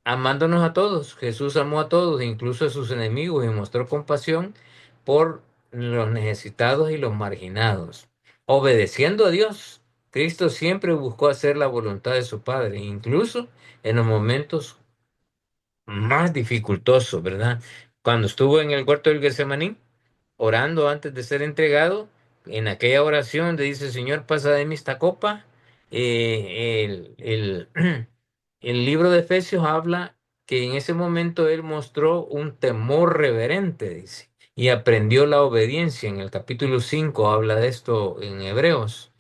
amándonos a todos. Jesús amó a todos, incluso a sus enemigos, y mostró compasión por los necesitados y los marginados. Obedeciendo a Dios, Cristo siempre buscó hacer la voluntad de su Padre, incluso en los momentos más dificultosos, ¿verdad? Cuando estuvo en el huerto del Getsemaní, orando antes de ser entregado, en aquella oración donde dice, Señor, pasa de mí esta copa, el libro de Efesios habla que en ese momento él mostró un temor reverente, dice, y aprendió la obediencia. En el capítulo 5 habla de esto en Hebreos.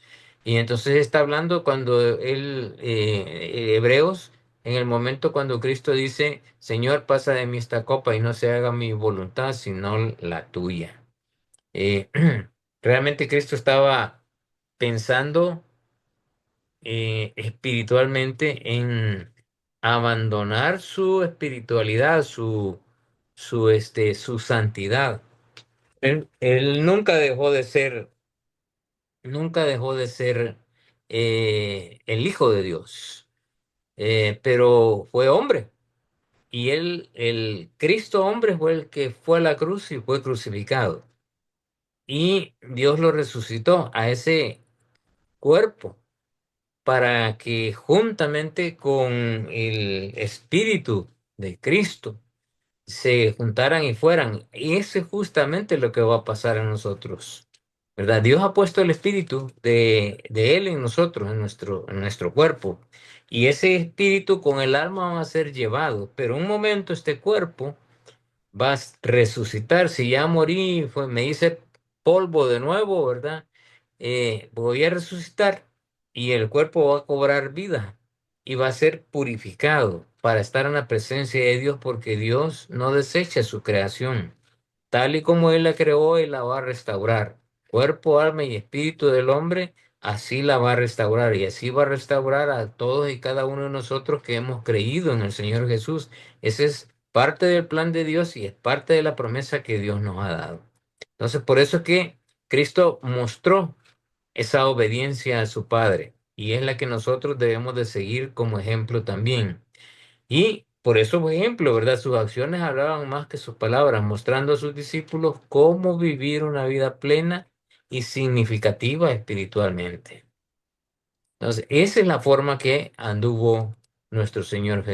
Y entonces está hablando cuando Hebreos, en el momento cuando Cristo dice, Señor, pasa de mí esta copa y no se haga mi voluntad, sino la tuya. Eh, realmente Cristo estaba pensando espiritualmente en abandonar su espiritualidad, su santidad. Él nunca dejó de ser el Hijo de Dios. Pero fue hombre. Y él, el Cristo hombre, fue el que fue a la cruz y fue crucificado. Y Dios lo resucitó a ese cuerpo para que juntamente con el Espíritu de Cristo se juntaran y fueran. Y eso es justamente lo que va a pasar a nosotros, ¿verdad? Dios ha puesto el Espíritu de Él en nosotros, en nuestro cuerpo. Y ese Espíritu con el alma va a ser llevado. Pero un momento este cuerpo vas a resucitar. Si ya morí, me hice polvo de nuevo, ¿verdad? Voy a resucitar y el cuerpo va a cobrar vida y va a ser purificado para estar en la presencia de Dios porque Dios no desecha su creación. Tal y como Él la creó, Él la va a restaurar. Cuerpo, alma y espíritu del hombre, así la va a restaurar y así va a restaurar a todos y cada uno de nosotros que hemos creído en el Señor Jesús. Ese es parte del plan de Dios y es parte de la promesa que Dios nos ha dado. Entonces, por eso es que Cristo mostró esa obediencia a su Padre y es la que nosotros debemos de seguir como ejemplo también. Y por eso, por ejemplo, ¿verdad? Sus acciones hablaban más que sus palabras, mostrando a sus discípulos cómo vivir una vida plena y significativa espiritualmente. Entonces, esa es la forma que anduvo nuestro Señor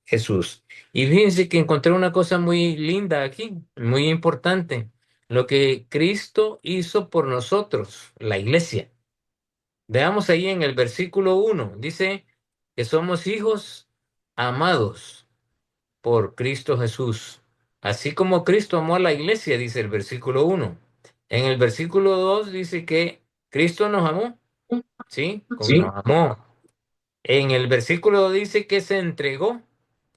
Jesús. Y fíjense que encontré una cosa muy linda aquí, muy importante, lo que Cristo hizo por nosotros, la iglesia. Veamos ahí en el versículo 1, dice que somos hijos amados por Cristo Jesús, así como Cristo amó a la iglesia, dice el versículo 1. En el versículo 2 dice que Cristo nos amó, ¿sí? Como Sí. nos amó. En el versículo 2 dice que se entregó,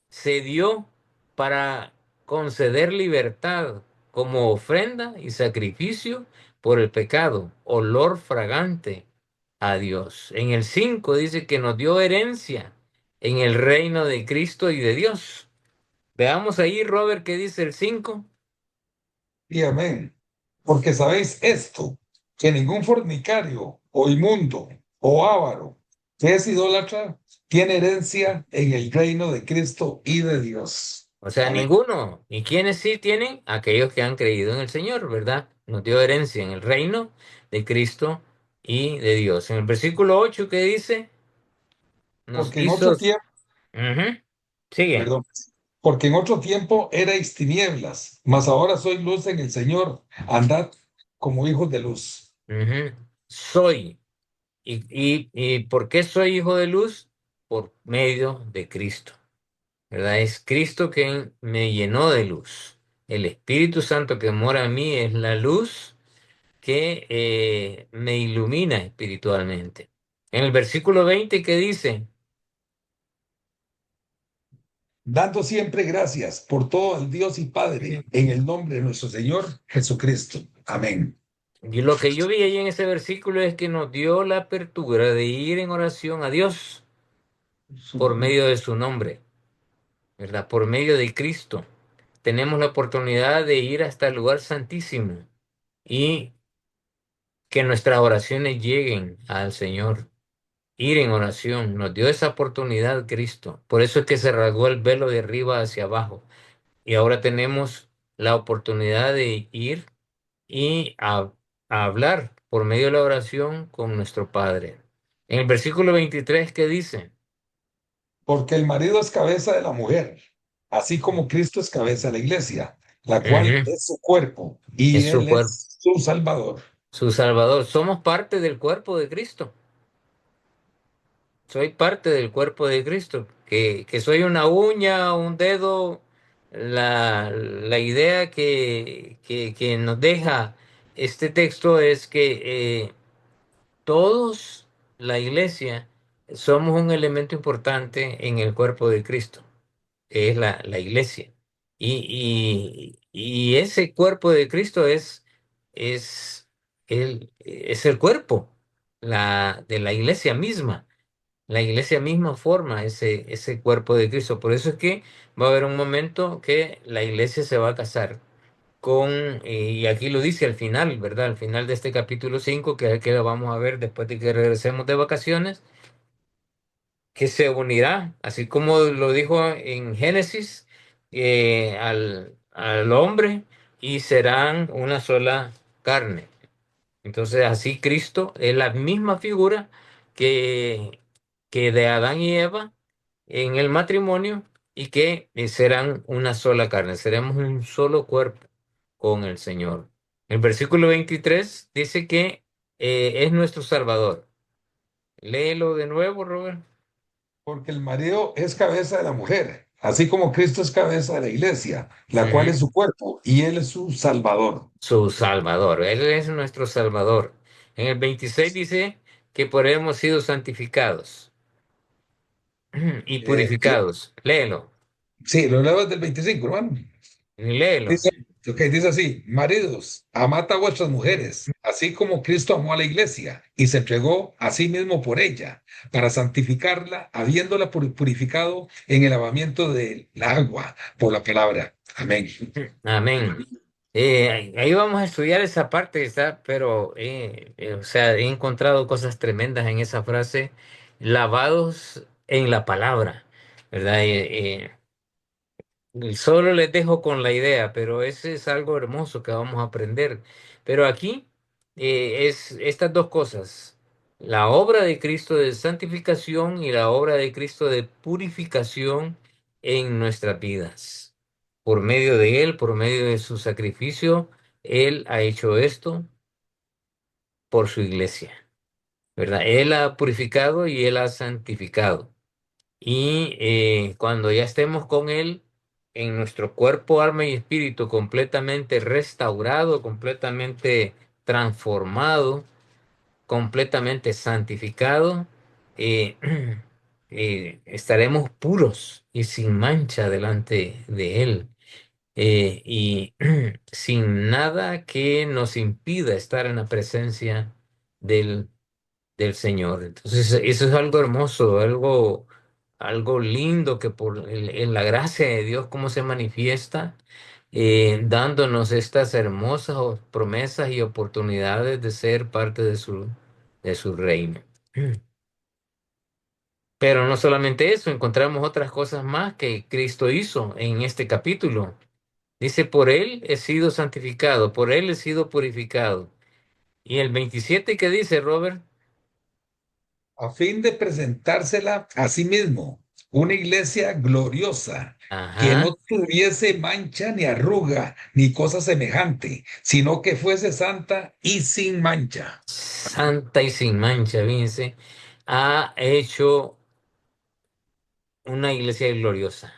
se dio para conceder libertad como ofrenda y sacrificio por el pecado, olor fragante a Dios. En el 5 dice que nos dio herencia en el reino de Cristo y de Dios. Veamos ahí, Robert, qué dice el 5. Y amén. Porque sabéis esto, que ningún fornicario o inmundo o avaro que es idólatra tiene herencia en el reino de Cristo y de Dios. O sea, Amén. ninguno. ¿Y quiénes sí tienen? Aquellos que han creído en el Señor, ¿verdad? Nos dio herencia en el reino de Cristo y de Dios. En el versículo 8 ¿qué dice? Nos Porque en hizo... otro tiempo, Ujú. Sigue. perdón, porque en otro tiempo erais tinieblas, mas ahora sois luz en el Señor. Andad como hijos de luz. Ujú. Soy. ¿Y por qué soy hijo de luz? Por medio de Cristo, ¿verdad? Es Cristo quien me llenó de luz. El Espíritu Santo que mora en mí es la luz que me ilumina espiritualmente. En el versículo 20 ¿qué dice? Dando siempre gracias por todo al Dios y Padre, en el nombre de nuestro Señor Jesucristo. Amén. Y lo que yo vi ahí en ese versículo es que nos dio la apertura de ir en oración a Dios por medio de su nombre, ¿verdad? Por medio de Cristo. Tenemos la oportunidad de ir hasta el lugar santísimo y que nuestras oraciones lleguen al Señor. Ir en oración, nos dio esa oportunidad Cristo. Por eso es que se rasgó el velo de arriba hacia abajo. Y ahora tenemos la oportunidad de ir y a hablar por medio de la oración con nuestro Padre. En el versículo 23 ¿qué dice? Porque el marido es cabeza de la mujer, así como Cristo es cabeza de la iglesia, la cual Ujú. es su cuerpo y Es su él cuerpo, es su Salvador. su Salvador. Somos parte del cuerpo de Cristo. Soy parte del cuerpo de Cristo. Que soy una uña, un dedo. La idea que nos deja este texto es que todos, la iglesia, somos un elemento importante en el cuerpo de Cristo, que es la iglesia. Y ese cuerpo de Cristo es, es el cuerpo de la iglesia misma. La iglesia misma forma ese cuerpo de Cristo. Por eso es que va a haber un momento que la iglesia se va a casar con, y aquí lo dice al final, ¿verdad? Al final de este capítulo 5 que es el que lo vamos a ver después de que regresemos de vacaciones, que se unirá, así como lo dijo en Génesis, al hombre y serán una sola carne. Entonces, así Cristo es la misma figura que, que de Adán y Eva en el matrimonio y que serán una sola carne, seremos un solo cuerpo con el Señor. El versículo 23 dice que es nuestro Salvador. Léelo de nuevo, Robert. Porque el marido es cabeza de la mujer, así como Cristo es cabeza de la iglesia, la cual es Ujú. su cuerpo, y él es su salvador. Su Salvador, Él es nuestro Salvador. En el 26 dice que por él hemos sido santificados y Sí, purificados. Léelo, sí, lo leo desde el 25, hermano. léelo. Dice, ok, dice así, maridos, amad a vuestras mujeres, así como Cristo amó a la iglesia y se entregó a sí mismo por ella, para santificarla, habiéndola purificado en el lavamiento del agua por la palabra. Amén. Amén. Ahí vamos a estudiar esa parte, ¿está? Pero, o sea, he encontrado cosas tremendas en esa frase, lavados en la palabra, ¿verdad? Solo les dejo con la idea, pero ese es algo hermoso que vamos a aprender. Pero aquí es estas dos cosas, la obra de Cristo de santificación y la obra de Cristo de purificación en nuestras vidas. Por medio de Él, por medio de su sacrificio, Él ha hecho esto por su iglesia, ¿verdad? Él ha purificado y Él ha santificado. Y cuando ya estemos con Él, en nuestro cuerpo, alma y espíritu completamente restaurado, completamente transformado, completamente santificado, eh, estaremos puros y sin mancha delante de Él. Y sin nada que nos impida estar en la presencia del Señor. Entonces, eso es algo hermoso, algo lindo que en la gracia de Dios, cómo se manifiesta, dándonos estas hermosas promesas y oportunidades de ser parte de su reino. Pero no solamente eso, encontramos otras cosas más que Cristo hizo en este capítulo. Dice, por Él he sido santificado, por Él he sido purificado. Y el 27 que dice, Robert, A fin de presentársela a sí mismo, una iglesia gloriosa, que ajá. no tuviese mancha ni arruga ni cosa semejante, sino que fuese santa y sin mancha. Santa y sin mancha, fíjense, ha hecho una iglesia gloriosa.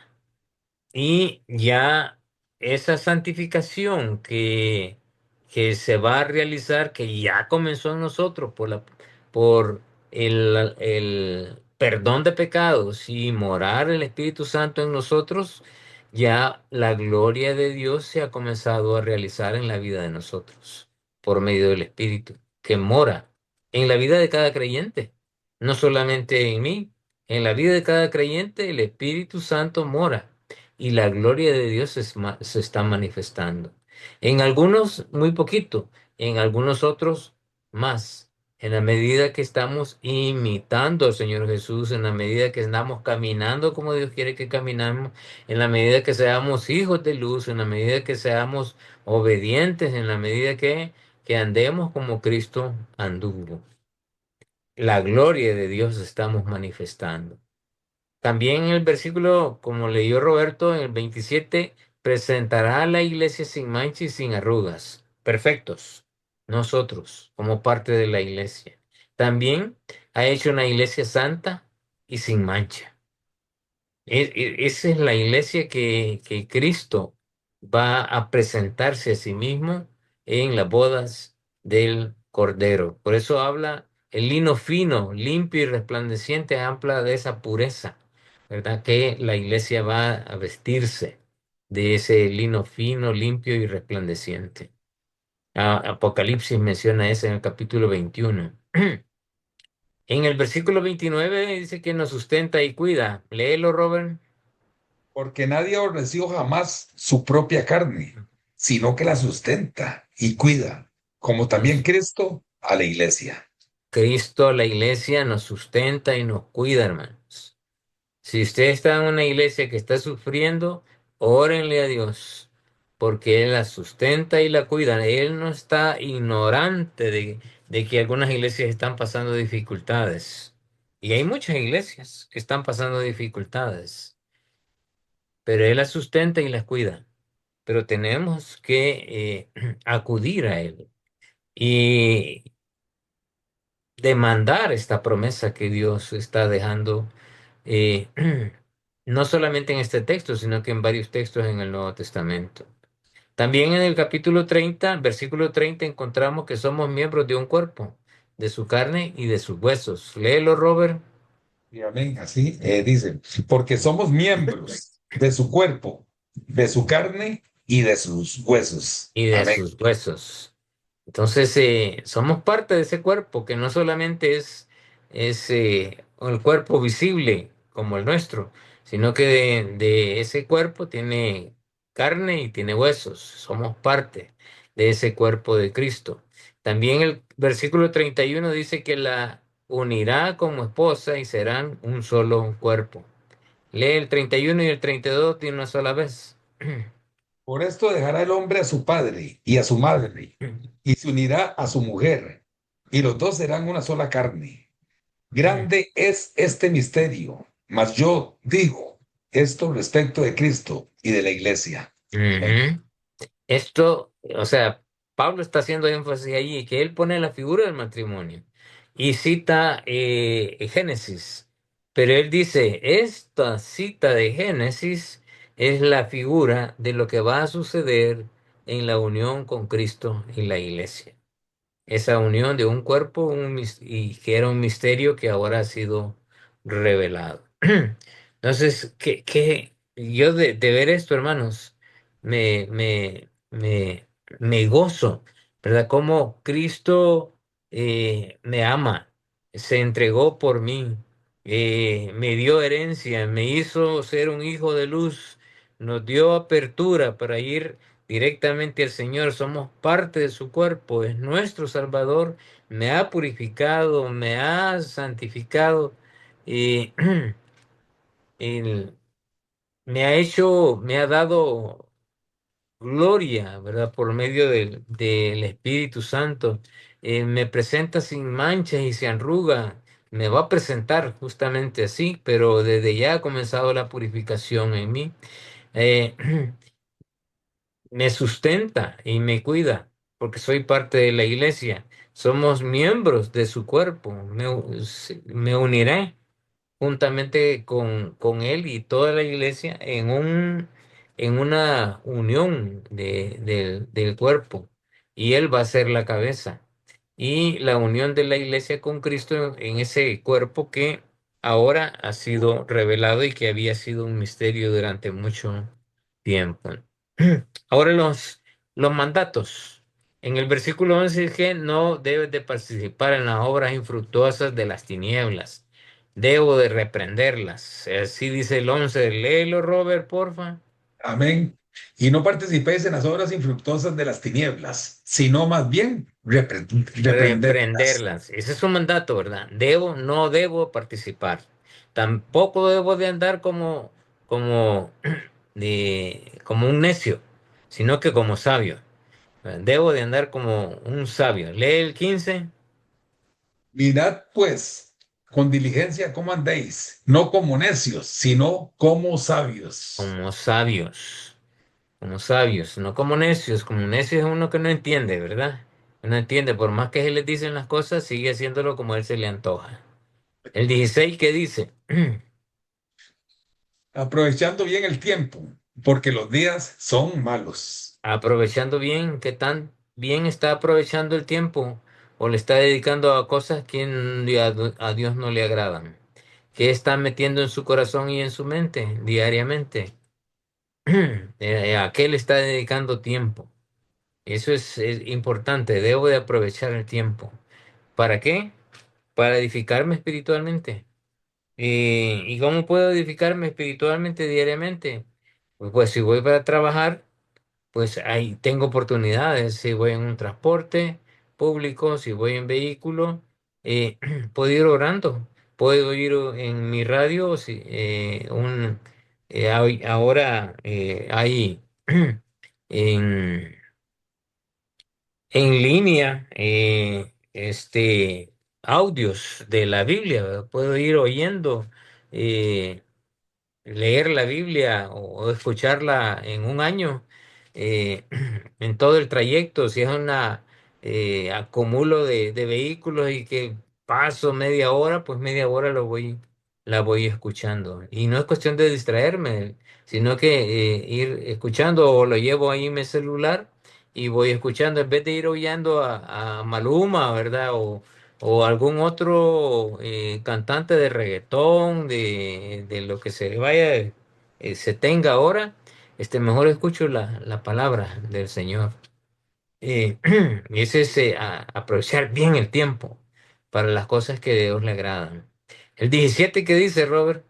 Y ya esa santificación que se va a realizar, que ya comenzó en nosotros por el perdón de pecados y morar el Espíritu Santo en nosotros, ya la gloria de Dios se ha comenzado a realizar en la vida de nosotros por medio del Espíritu, que mora en la vida de cada creyente, no solamente en mí, en la vida de cada creyente el Espíritu Santo mora y la gloria de Dios se está manifestando. En algunos muy poquito, en algunos otros más. En la medida que estamos imitando al Señor Jesús, en la medida que estamos caminando como Dios quiere que caminamos, en la medida que seamos hijos de luz, en la medida que seamos obedientes, en la medida que andemos como Cristo anduvo. La gloria de Dios estamos manifestando. También en el versículo, como leyó Roberto, en el 27 presentará a la iglesia sin mancha y sin arrugas, perfectos, nosotros, como parte de la iglesia. También ha hecho una iglesia santa y sin mancha. Esa es la iglesia que Cristo va a presentarse a sí mismo en las bodas del Cordero. Por eso habla el lino fino, limpio y resplandeciente, habla de esa pureza, ¿verdad? Que la iglesia va a vestirse de ese lino fino, limpio y resplandeciente. Apocalipsis menciona eso en el capítulo 21. En el versículo 29 dice que nos sustenta y cuida. Léelo, Robert. Porque nadie aborreció jamás su propia carne, sino que la sustenta y cuida, como también Cristo a la iglesia. Cristo, la iglesia, nos sustenta y nos cuida, hermanos. Si usted está en una iglesia que está sufriendo, órenle a Dios, porque Él la sustenta y la cuida. Él no está ignorante de que algunas iglesias están pasando dificultades. Y hay muchas iglesias que están pasando dificultades, pero Él las sustenta y las cuida. Pero tenemos que acudir a Él y demandar esta promesa que Dios está dejando, eh, no solamente en este texto, sino que en varios textos en el Nuevo Testamento. También en el capítulo 30, versículo 30, encontramos que somos miembros de un cuerpo, de su carne y de sus huesos. Léelo, Robert. Y amén, así dice, porque somos miembros de su cuerpo, de su carne y de sus huesos. Y de Amén. sus huesos. Entonces, somos parte de ese cuerpo que no solamente es el cuerpo visible como el nuestro, sino que de ese cuerpo tiene carne y tiene huesos. Somos parte de ese cuerpo de Cristo. También el versículo 31 dice que la unirá como esposa y serán un solo cuerpo. Lee el 31 y el 32 de una sola vez. Por esto dejará el hombre a su padre y a su madre, y se unirá a su mujer, y los dos serán una sola carne. Grande es este misterio, mas yo digo esto respecto de Cristo y de la iglesia. Amén. Ujú. Esto, o sea, Pablo está haciendo énfasis allí que él pone la figura del matrimonio y cita Génesis, pero él dice, esta cita de Génesis es la figura de lo que va a suceder en la unión con Cristo y la iglesia, esa unión de un cuerpo y que era un misterio que ahora ha sido revelado. Entonces, yo de ver esto, hermanos, me, me, me, me gozo, ¿verdad? Cómo Cristo me ama, se entregó por mí, me dio herencia, me hizo ser un hijo de luz, nos dio apertura para ir directamente al Señor, somos parte de su cuerpo, es nuestro Salvador, me ha purificado, me ha santificado y él me ha dado gloria, ¿verdad? Por medio del Espíritu Santo. Me presenta sin manchas y sin arruga. Me va a presentar justamente así, pero desde ya ha comenzado la purificación en mí. Eh, Me sustenta y me cuida, porque soy parte de la iglesia. Somos miembros de su cuerpo. Me uniré juntamente con él y toda la iglesia en una unión del cuerpo. Y él va a ser la cabeza. Y la unión de la iglesia con Cristo en ese cuerpo que ahora ha sido revelado y que había sido un misterio durante mucho tiempo. Ahora los mandatos. En el versículo 11 dice que no debes de participar en las obras infructuosas de las tinieblas. Debo de reprenderlas. Así dice el 11. Léelo, Robert, porfa. Amén. Y no participéis en las obras infructuosas de las tinieblas, sino más bien reprenderlas. Reprenderlas. Ese es un mandato, ¿verdad? No debo participar. Tampoco debo de andar como, como un necio, sino que como sabio. Debo de andar como un sabio. Lee el 15. Mirad pues con diligencia cómo andéis, no como necios, sino como sabios. Como sabios. Como sabios, no como necios. Como necio es uno que no entiende, ¿verdad? No entiende, por más que se les dicen las cosas, sigue haciéndolo como a él se le antoja. El 16, ¿qué dice? Aprovechando bien el tiempo, porque los días son malos. Aprovechando bien, ¿qué tan bien está aprovechando el tiempo? ¿O le está dedicando a cosas que a Dios no le agradan? ¿Qué está metiendo en su corazón y en su mente diariamente? ¿A qué le está dedicando tiempo? Eso es importante, debo de aprovechar el tiempo. ¿Para qué? Para edificarme espiritualmente. ¿Y cómo puedo edificarme espiritualmente diariamente? Pues si voy para trabajar, pues ahí tengo oportunidades. Si voy en un transporte público, si voy en vehículo, puedo ir orando. Puedo ir en mi radio, si, ahora hay en, en línea audios de la Biblia, ¿verdad? Puedo ir oyendo. eh, Leer la Biblia o escucharla en un año, eh, en todo el trayecto, si es una acumulo de vehículos y que paso media hora, pues media hora la voy escuchando. Y no es cuestión de distraerme, sino que ir escuchando o lo llevo ahí en mi celular y voy escuchando en vez de ir oyendo a Maluma, ¿verdad? O algún otro cantante de reggaetón, de lo que se vaya, se tenga ahora, mejor escucho la palabra del Señor. Y ese es aprovechar bien el tiempo para las cosas que a Dios le agradan. El 17 que dice Robert,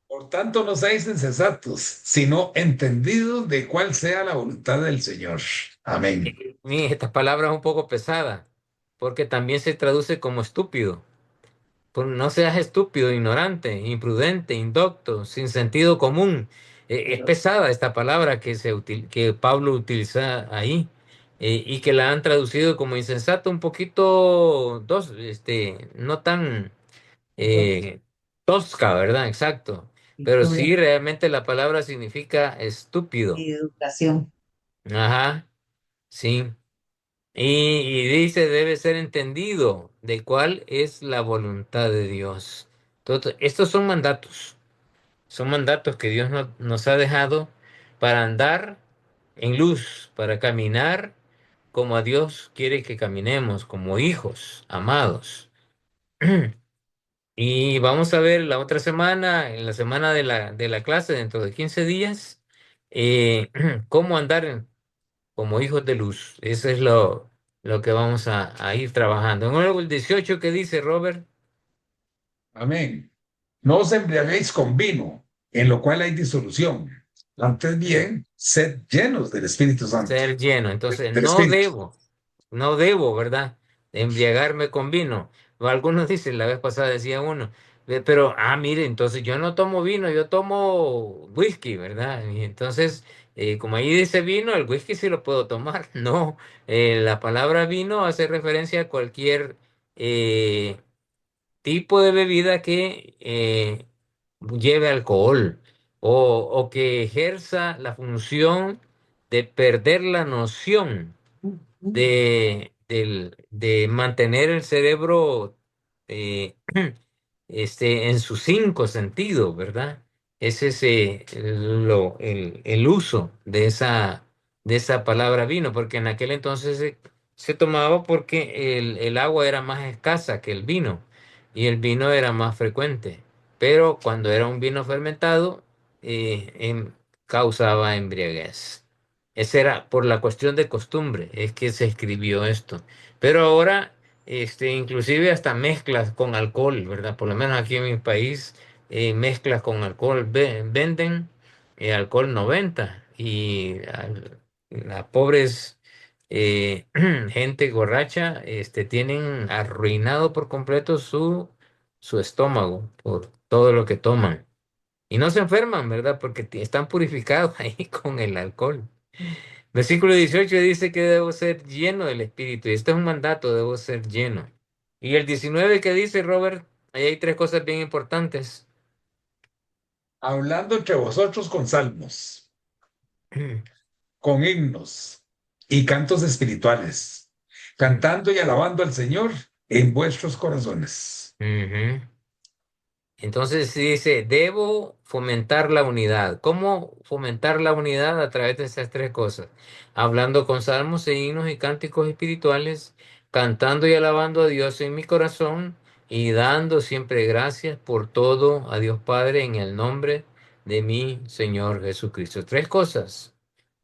Por tanto, no seáis insensatos, sino entendidos de cuál sea la voluntad del Señor. Amén. esta palabra es un poco pesada, porque también se traduce como estúpido. No seas estúpido, ignorante, imprudente, indocto, sin sentido común. Es pesada esta palabra que Pablo utiliza ahí, y que la han traducido como insensato un poquito, no tan eh, tosca, ¿verdad? Exacto. Pero sí, realmente la palabra significa estúpido. Educación. Ajá, sí. Y dice, debe ser entendido de cuál es la voluntad de Dios. Estos son mandatos que Dios nos ha dejado para andar en luz, para caminar como a Dios quiere que caminemos, como hijos amados. Y vamos a ver la otra semana, en la semana de la clase, dentro de 15 días, eh, cómo andar como hijos de luz. Eso es lo que vamos a ir trabajando. Luego el 18 que dice Robert, Amén. No os embriaguéis con vino, en lo cual hay disolución. Antes bien, sed llenos del Espíritu Santo. ser lleno. Entonces, Del Espíritu. no debo, ¿verdad? Embriagarme con vino. O algunos dicen, la vez pasada decía uno, pero, mire, entonces yo no tomo vino, yo tomo whisky, ¿verdad? Y entonces, como ahí dice vino, el whisky sí lo puedo tomar. No, la palabra vino hace referencia a cualquier eh, tipo de bebida que lleve alcohol o que ejerza la función de perder la noción de mantener el cerebro eh, en sus cinco sentidos, ¿verdad? Ese es el uso de esa palabra vino, porque en aquel entonces se tomaba porque el agua era más escasa que el vino y el vino era más frecuente. Pero cuando era un vino fermentado, causaba embriaguez. Esa era por la cuestión de costumbre, es que se escribió esto. Pero ahora, inclusive hasta mezclas con alcohol, ¿verdad? Por lo menos aquí en mi país, mezclas con alcohol venden alcohol 90 y las pobres gente borracha, tienen arruinado por completo su estómago por todo lo que toman. Y no se enferman, ¿verdad? Porque están purificados ahí con el alcohol. Versículo 18 dice que debo ser lleno del Espíritu. Y este es un mandato, debo ser lleno. Y el 19 que dice, Robert, ahí hay tres cosas bien importantes. Hablando entre vosotros con salmos, con himnos y cantos espirituales, cantando y alabando al Señor en vuestros corazones. Ujú. Entonces dice, debo fomentar la unidad. ¿Cómo fomentar la unidad? A través de esas tres cosas. Hablando con salmos e himnos y cánticos espirituales, cantando y alabando a Dios en mi corazón y dando siempre gracias por todo a Dios Padre en el nombre de mi Señor Jesucristo. Tres cosas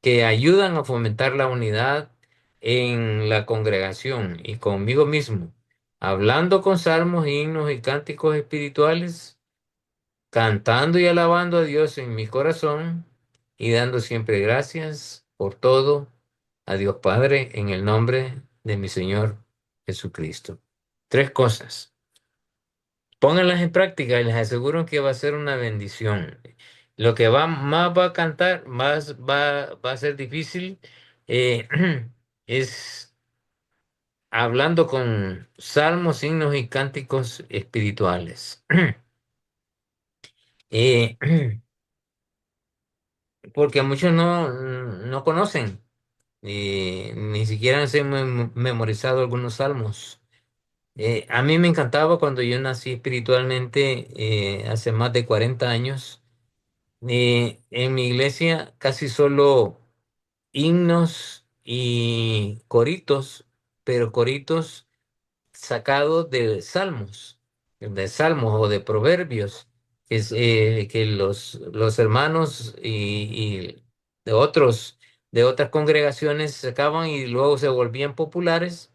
que ayudan a fomentar la unidad en la congregación y conmigo mismo. Hablando con salmos, himnos y cánticos espirituales, cantando y alabando a Dios en mi corazón y dando siempre gracias por todo a Dios Padre en el nombre de mi Señor Jesucristo. Tres cosas. Pónganlas en práctica y les aseguro que va a ser una bendición. Lo que más va a cantar, más va a ser difícil, eh, es hablando con salmos, himnos y cánticos espirituales. Eh, porque muchos no conocen, ni siquiera se han memorizado algunos salmos. A mí me encantaba cuando yo nací espiritualmente hace más de 40 años. En mi iglesia casi solo himnos y coritos, pero coritos sacados de salmos o de proverbios, que los hermanos y de otras congregaciones sacaban y luego se volvían populares,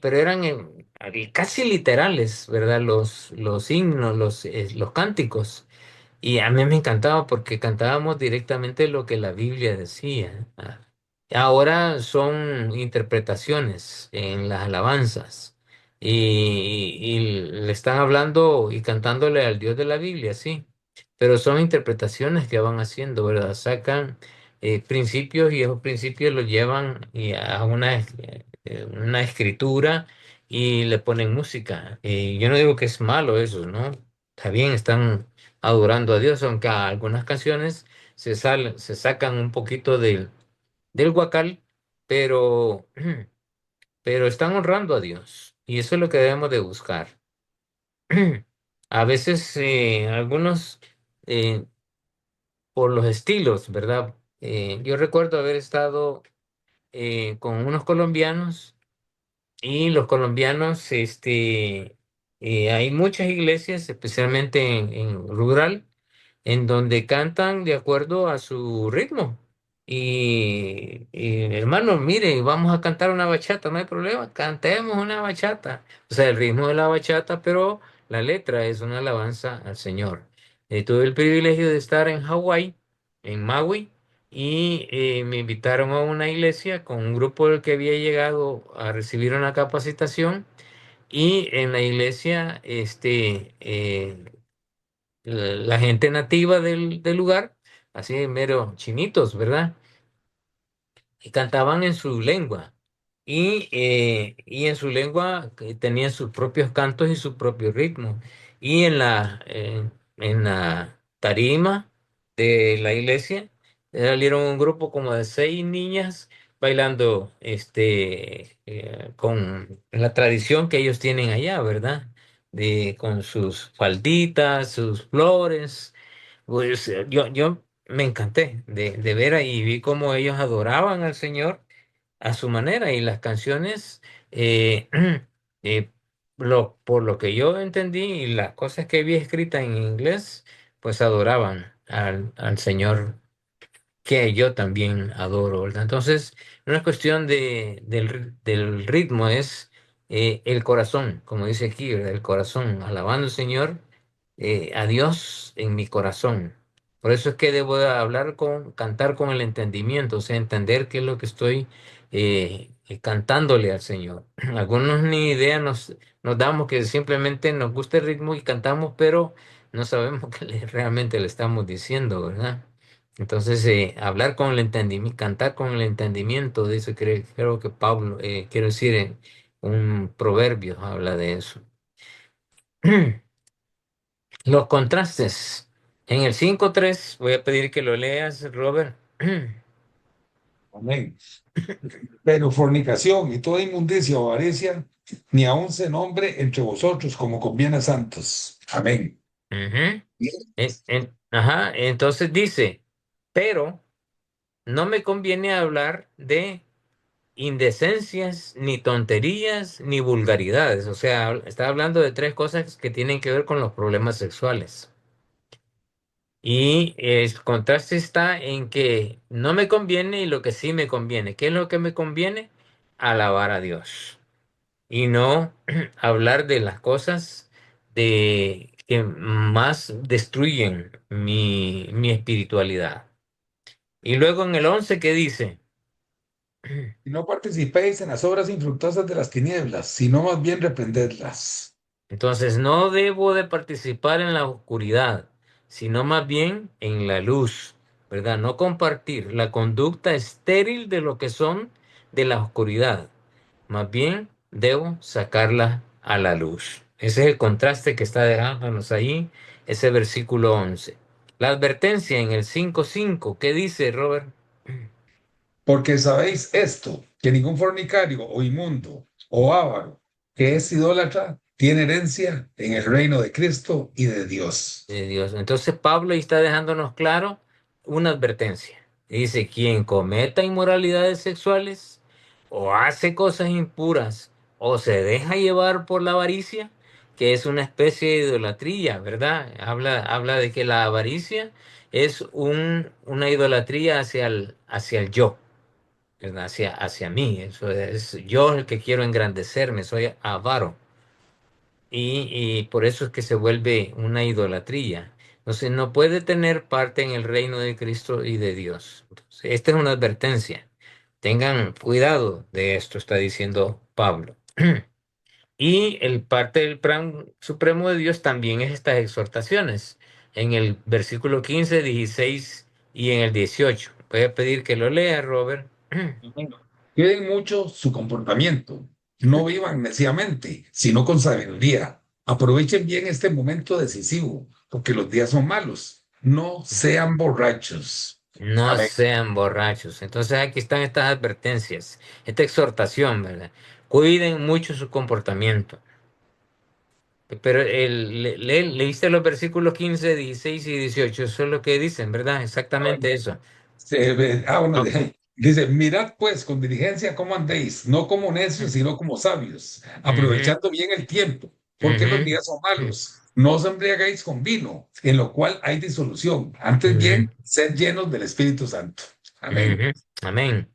pero eran casi literales, ¿verdad? Los himnos, los cánticos. Y a mí me encantaba porque cantábamos directamente lo que la Biblia decía. Ahora son interpretaciones en las alabanzas y le están hablando y cantándole al Dios de la Biblia, sí, pero son interpretaciones que van haciendo, ¿verdad? Sacan principios y esos principios los llevan a una escritura y le ponen música. Yo no digo que es malo eso, ¿no? Está bien, están adorando a Dios, aunque algunas canciones se sacan un poquito del guacal, pero, pero están honrando a Dios. Y eso es lo que debemos de buscar. A veces algunos, eh, por los estilos, ¿verdad? Yo recuerdo haber estado con unos colombianos y los colombianos, hay muchas iglesias, especialmente en rural, en donde cantan de acuerdo a su ritmo. Hermano, mire, vamos a cantar una bachata, no hay problema, cantemos una bachata. O sea, el ritmo de la bachata, pero la letra es una alabanza al Señor. Tuve el privilegio de estar en Hawái, en Maui, y me invitaron a una iglesia con un grupo del que había llegado a recibir una capacitación. Y en la iglesia, la gente nativa del lugar, así mero chinitos, ¿verdad? Y cantaban en su lengua. Y en su lengua tenían sus propios cantos y su propio ritmo. Y en la tarima de la iglesia salieron un grupo como de 6 niñas bailando con la tradición que ellos tienen allá, ¿verdad? Con sus falditas, sus flores. Pues yo me encanté de ver ahí, vi cómo ellos adoraban al Señor a su manera y las canciones, eh, eh, por lo que yo entendí y las cosas que vi escritas en inglés, pues adoraban al Señor que yo también adoro, ¿verdad? Entonces, no es cuestión del ritmo, es el corazón, como dice aquí, ¿verdad? El corazón, alabando al Señor, a Dios en mi corazón. Por eso es que debo de cantar con el entendimiento, o sea, entender qué es lo que estoy cantándole al Señor. Algunos ni idea nos damos que simplemente nos gusta el ritmo y cantamos, pero no sabemos qué realmente le estamos diciendo, ¿verdad? Entonces, hablar con el entendimiento, cantar con el entendimiento, dice, creo que Pablo, quiero decir, en un proverbio habla de eso. Los contrastes. En el 5:3 voy a pedir que lo leas, Robert. Amén. Pero fornicación y toda inmundicia o avaricia, ni aun se nombre entre vosotros como conviene a santos. Amén. Ujú. Ajá, entonces dice, pero no me conviene hablar de indecencias, ni tonterías, ni vulgaridades. O sea, está hablando de tres cosas que tienen que ver con los problemas sexuales. Y el contraste está en que no me conviene y lo que sí me conviene. ¿Qué es lo que me conviene? Alabar a Dios. Y no hablar de las cosas que más destruyen mi espiritualidad. Y luego en el 11, ¿qué dice? Y no participéis en las obras infructuosas de las tinieblas, sino más bien reprendedlas. Entonces no debo de participar en la oscuridad, sino más bien en la luz, ¿verdad? No compartir la conducta estéril de lo que son de la oscuridad. Más bien debo sacarla a la luz. Ese es el contraste que está dejándonos ahí, ese versículo 11. La advertencia en el 5:5, ¿qué dice, Robert? Porque sabéis esto, que ningún fornicario o inmundo o avaro que es idólatra tiene herencia en el reino de Cristo y de Dios. De Dios. Entonces Pablo ahí está dejándonos claro una advertencia. Dice, quien cometa inmoralidades sexuales o hace cosas impuras o se deja llevar por la avaricia, que es una especie de idolatría, ¿verdad? Habla de que la avaricia es una idolatría hacia el yo, ¿verdad? Hacia mí. Eso es yo el que quiero engrandecerme, soy avaro. Y por eso es que se vuelve una idolatría. Entonces no puede tener parte en el reino de Cristo y de Dios. Entonces, esta es una advertencia. Tengan cuidado de esto, está diciendo Pablo. Y el parte del plan supremo de Dios también es estas exhortaciones. En el versículo 15, 16 y en el 18. Voy a pedir que lo lea, Robert. Cuiden mucho su comportamiento. No vivan neciamente, sino con sabiduría. Aprovechen bien este momento decisivo, porque los días son malos. No sean borrachos. No Amén. sean borrachos. Entonces aquí están estas advertencias, esta exhortación, ¿verdad? Cuiden mucho su comportamiento. Pero leíste los versículos 15, 16 y 18. Eso es lo que dicen, ¿verdad? Exactamente eso. Bueno, Ok. dice, mirad pues con diligencia cómo andéis, no como necios, sino como sabios, Ujú, aprovechando bien el tiempo, porque los ujú, días son malos. No os embriaguéis con vino, en lo cual hay disolución. Antes ujú, bien, sed llenos del Espíritu Santo. Amén. ujú. Amén.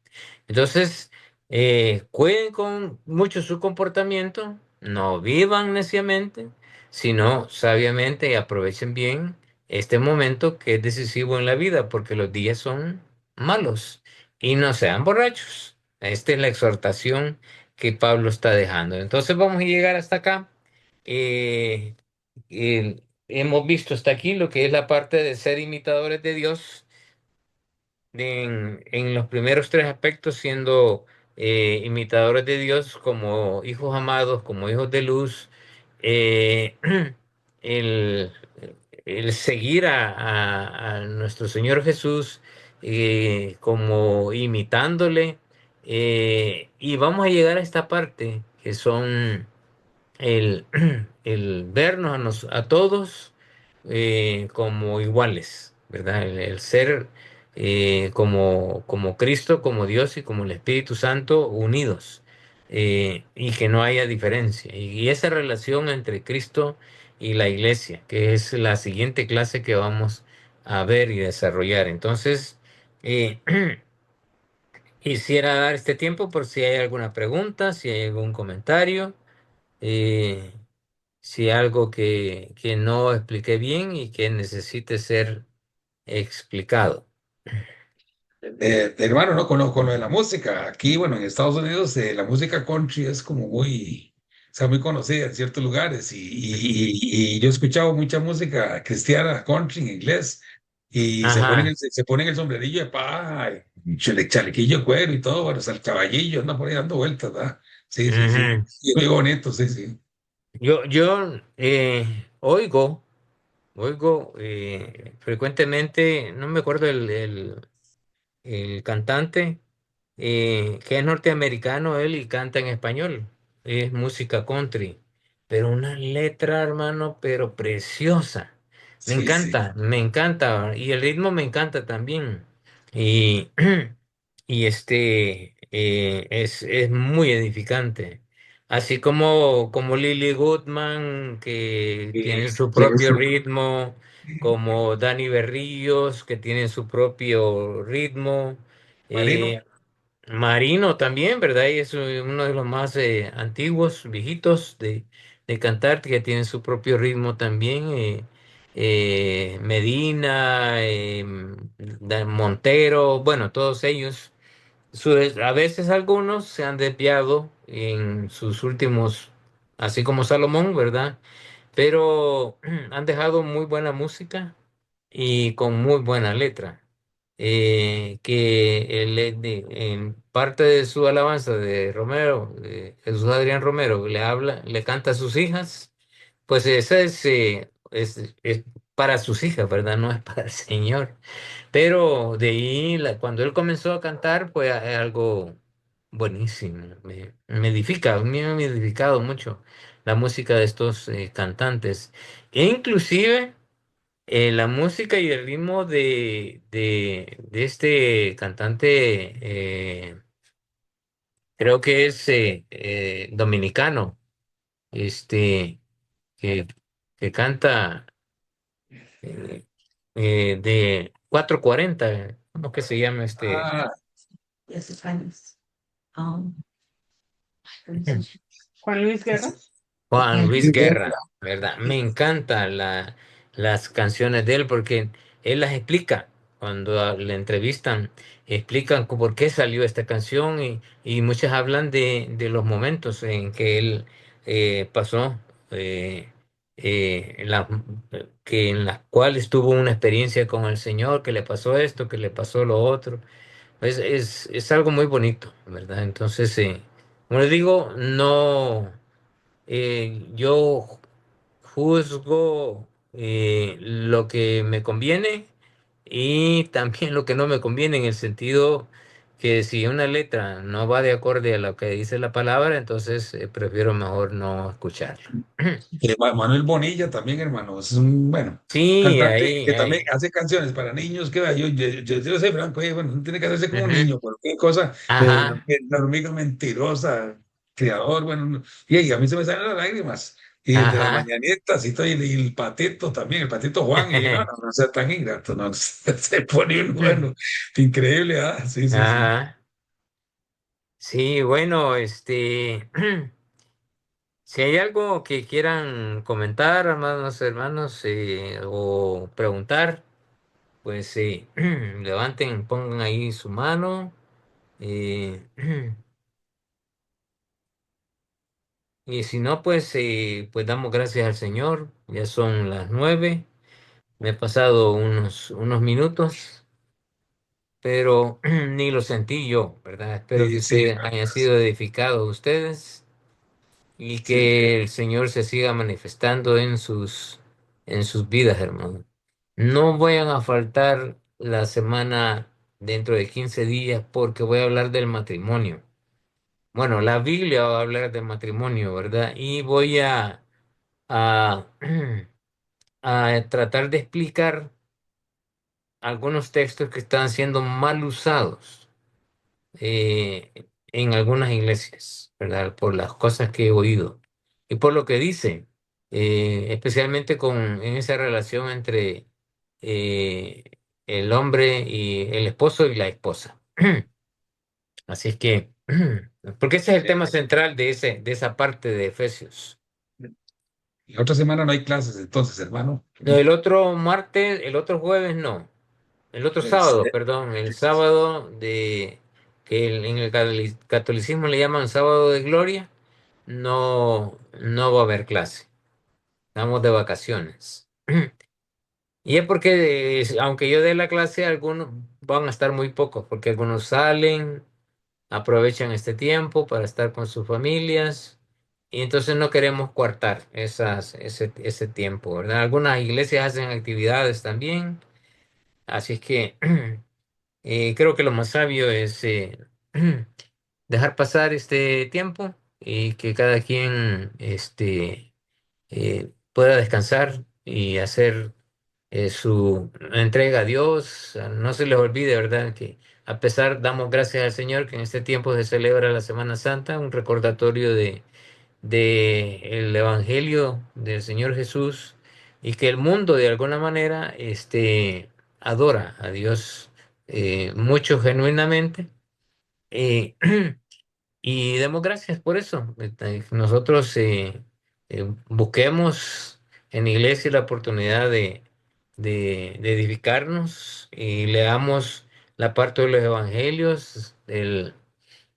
Entonces, cuiden con mucho su comportamiento, no vivan neciamente, sino sabiamente y aprovechen bien este momento que es decisivo en la vida, porque los días son malos y no sean borrachos. Esta es la exhortación que Pablo está dejando. Entonces vamos a llegar hasta acá. Eh, hemos visto hasta aquí lo que es la parte de ser imitadores de Dios en los primeros tres aspectos, siendo imitadores de Dios como hijos amados, como hijos de luz, eh, el, el seguir a nuestro Señor Jesús como imitándole, y vamos a llegar a esta parte que son el, el vernos a todos como iguales, ¿verdad? El ser como Cristo, como Dios y como el Espíritu Santo unidos, y que no haya diferencia. Y esa relación entre Cristo y la iglesia, que es la siguiente clase que vamos a ver y desarrollar. Entonces, eh, quisiera dar este tiempo por si hay alguna pregunta, si hay algún comentario. eh, si algo que no expliqué bien y que necesite ser explicado. Hermano, no con lo de la música. Aquí, bueno, en Estados Unidos, la música country es como muy, o sea, muy conocida en ciertos lugares y yo he escuchado mucha música cristiana country en inglés y Ajá. se ponen el sombrerillo de paja, y chalequillo de cuero y todo, bueno, o sea, el caballillo anda por ahí dando vueltas, ¿verdad? Sí, sí, sí. Ujú. Y muy bonito, sí, sí. Yo oigo frecuentemente, no me acuerdo el cantante, que es norteamericano él y canta en español. Es música country, pero una letra, hermano, pero preciosa. Sí, sí. Me encanta, y el ritmo me encanta también. Y, y es muy edificante. Así como Lily Goodman, que tiene su Tiene propio su- ritmo, como Dani Berríos, que tiene su propio ritmo. Marino, eh, Marino también, ¿verdad? Y es uno de los más antiguos, viejitos de cantar, que tienen su propio ritmo también. Medina, Montero, bueno, todos ellos. A veces algunos se han desviado en sus últimos, así como Salomón, ¿verdad? Pero han dejado muy buena música y con muy buena letra. En parte de su alabanza de Romero, de Jesús Adrián Romero, le habla, le canta a sus hijas, pues esa es para sus hijas, ¿verdad? No es para el Señor. Pero de ahí, cuando él comenzó a cantar, pues es algo buenísimo. Me edifica, a mí me ha edificado mucho la música de estos cantantes. E inclusive la música y el ritmo de este cantante, creo que es dominicano, este, que, que canta eh, de 440. ¿Cómo que se llama este? Ah, Juan Luis Guerra. sí, Juan Luis sí, Guerra, ¿verdad? Me encantan las canciones de él porque él las explica. Cuando le entrevistan, explican por qué salió esta canción y muchas hablan de los momentos en que él pasó, eh, en las cuales tuvo una experiencia con el Señor, que le pasó esto, que le pasó lo otro. Es algo muy bonito, ¿verdad? Entonces, como les digo, no. Yo juzgo lo que me conviene y también lo que no me conviene, en el sentido que si una letra no va de acorde a lo que dice la palabra, entonces prefiero mejor no escucharla. Manuel Bonilla también, hermano, es un, bueno, Sí, cantante ahí, que también ahí. hace canciones para niños, que vea, yo soy franco, bueno, no tiene que hacerse como un Ujú. niño, cualquier cosa, Ajá, la hormiga mentirosa, criador, bueno, y a mí se me salen las lágrimas, y el de las ajá, mañanitas, y el patito también, el patito Juan, y no, no, no sea tan ingrato, no, se pone uno, bueno, increíble, ah, sí, sí, sí. ajá. Sí, bueno, si hay algo que quieran comentar, hermanos, o preguntar, pues levanten, pongan ahí su mano. eh, y si no, pues damos gracias al Señor. Ya son las 9. Me he pasado unos minutos, pero ni lo sentí yo, ¿verdad? Espero que Sí, sí, ustedes hayan sido edificados ustedes y sí. que el Señor se siga manifestando en sus vidas, hermano. No vayan a faltar la semana dentro de 15 días porque voy a hablar del matrimonio. Bueno, la Biblia va a hablar del matrimonio, ¿verdad? Y voy a, a tratar de explicar algunos textos que están siendo mal usados en algunas iglesias, ¿verdad? Por las cosas que he oído y por lo que dice, especialmente en esa relación entre eh, el hombre y el esposo y la esposa. Así es que, porque ese es el Sí. tema central de esa parte de Efesios. La otra semana no hay clases, entonces, hermano. No, el otro martes, el otro jueves no. El otro sábado, Este, perdón, el sábado en el catolicismo le llaman sábado de gloria, no va a haber clase. Estamos de vacaciones. Y es porque, aunque yo dé la clase, algunos van a estar muy pocos, porque algunos salen, aprovechan este tiempo para estar con sus familias, y entonces no queremos coartar ese tiempo, ¿verdad? Algunas iglesias hacen actividades también, así es que creo que lo más sabio es dejar pasar este tiempo y que cada quien pueda descansar y hacer su entrega a Dios. No se les olvide, ¿verdad? Que a pesar, damos gracias al Señor que en este tiempo se celebra la Semana Santa, un recordatorio de el Evangelio del Señor Jesús, y que el mundo de alguna manera adora a Dios mucho genuinamente. eh, y demos gracias por eso. Nosotros busquemos en la iglesia la oportunidad de edificarnos y leamos la parte de los evangelios, de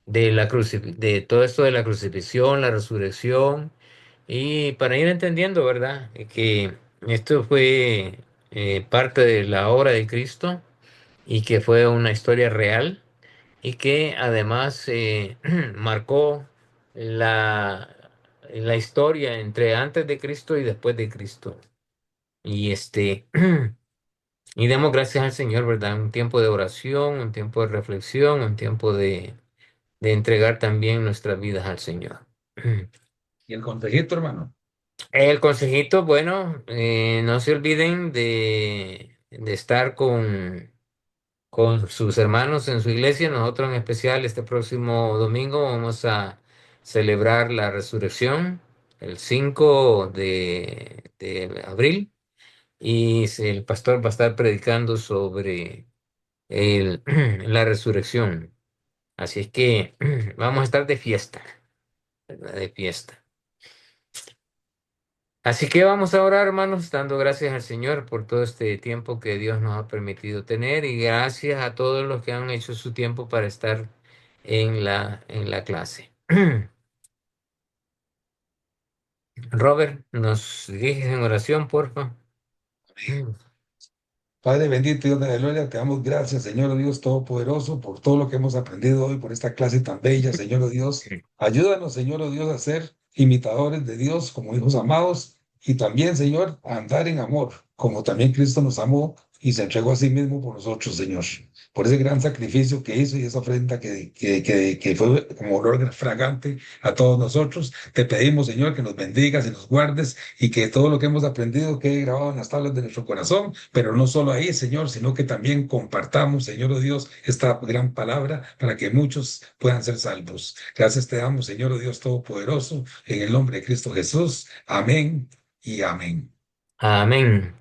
de todo esto de la crucifixión, la resurrección, y para ir entendiendo, ¿verdad? Que esto fue parte de la obra de Cristo y que fue una historia real y que además marcó la, la historia entre antes de Cristo y después de Cristo. Y y demos gracias al Señor, ¿verdad? Un tiempo de oración, un tiempo de reflexión, un tiempo de entregar también nuestras vidas al Señor. Y el consejito, hermano. El consejito, bueno, no se olviden de estar con sus hermanos en su iglesia. Nosotros en especial este próximo domingo vamos a celebrar la resurrección, el 5 de abril, y el pastor va a estar predicando sobre la resurrección. Así es que vamos a estar de fiesta, ¿verdad? De fiesta. Así que vamos a orar, hermanos, dando gracias al Señor por todo este tiempo que Dios nos ha permitido tener y gracias a todos los que han hecho su tiempo para estar en la clase. Robert, ¿nos diriges en oración, porfa? Padre bendito, Dios de la gloria, te damos gracias, Señor Dios Todopoderoso, por todo lo que hemos aprendido hoy, por esta clase tan bella, Señor Dios. Ayúdanos, Señor Dios, a ser imitadores de Dios como hijos amados y también, Señor, a andar en amor, como también Cristo nos amó y se entregó a sí mismo por nosotros, Señor. Por ese gran sacrificio que hizo y esa ofrenda que fue como olor fragante a todos nosotros. Te pedimos, Señor, que nos bendigas y nos guardes y que todo lo que hemos aprendido quede grabado en las tablas de nuestro corazón, pero no solo ahí, Señor, sino que también compartamos, Señor oh Dios, esta gran palabra para que muchos puedan ser salvos. Gracias te damos, Señor oh Dios Todopoderoso, en el nombre de Cristo Jesús. Amén y amén. Amén.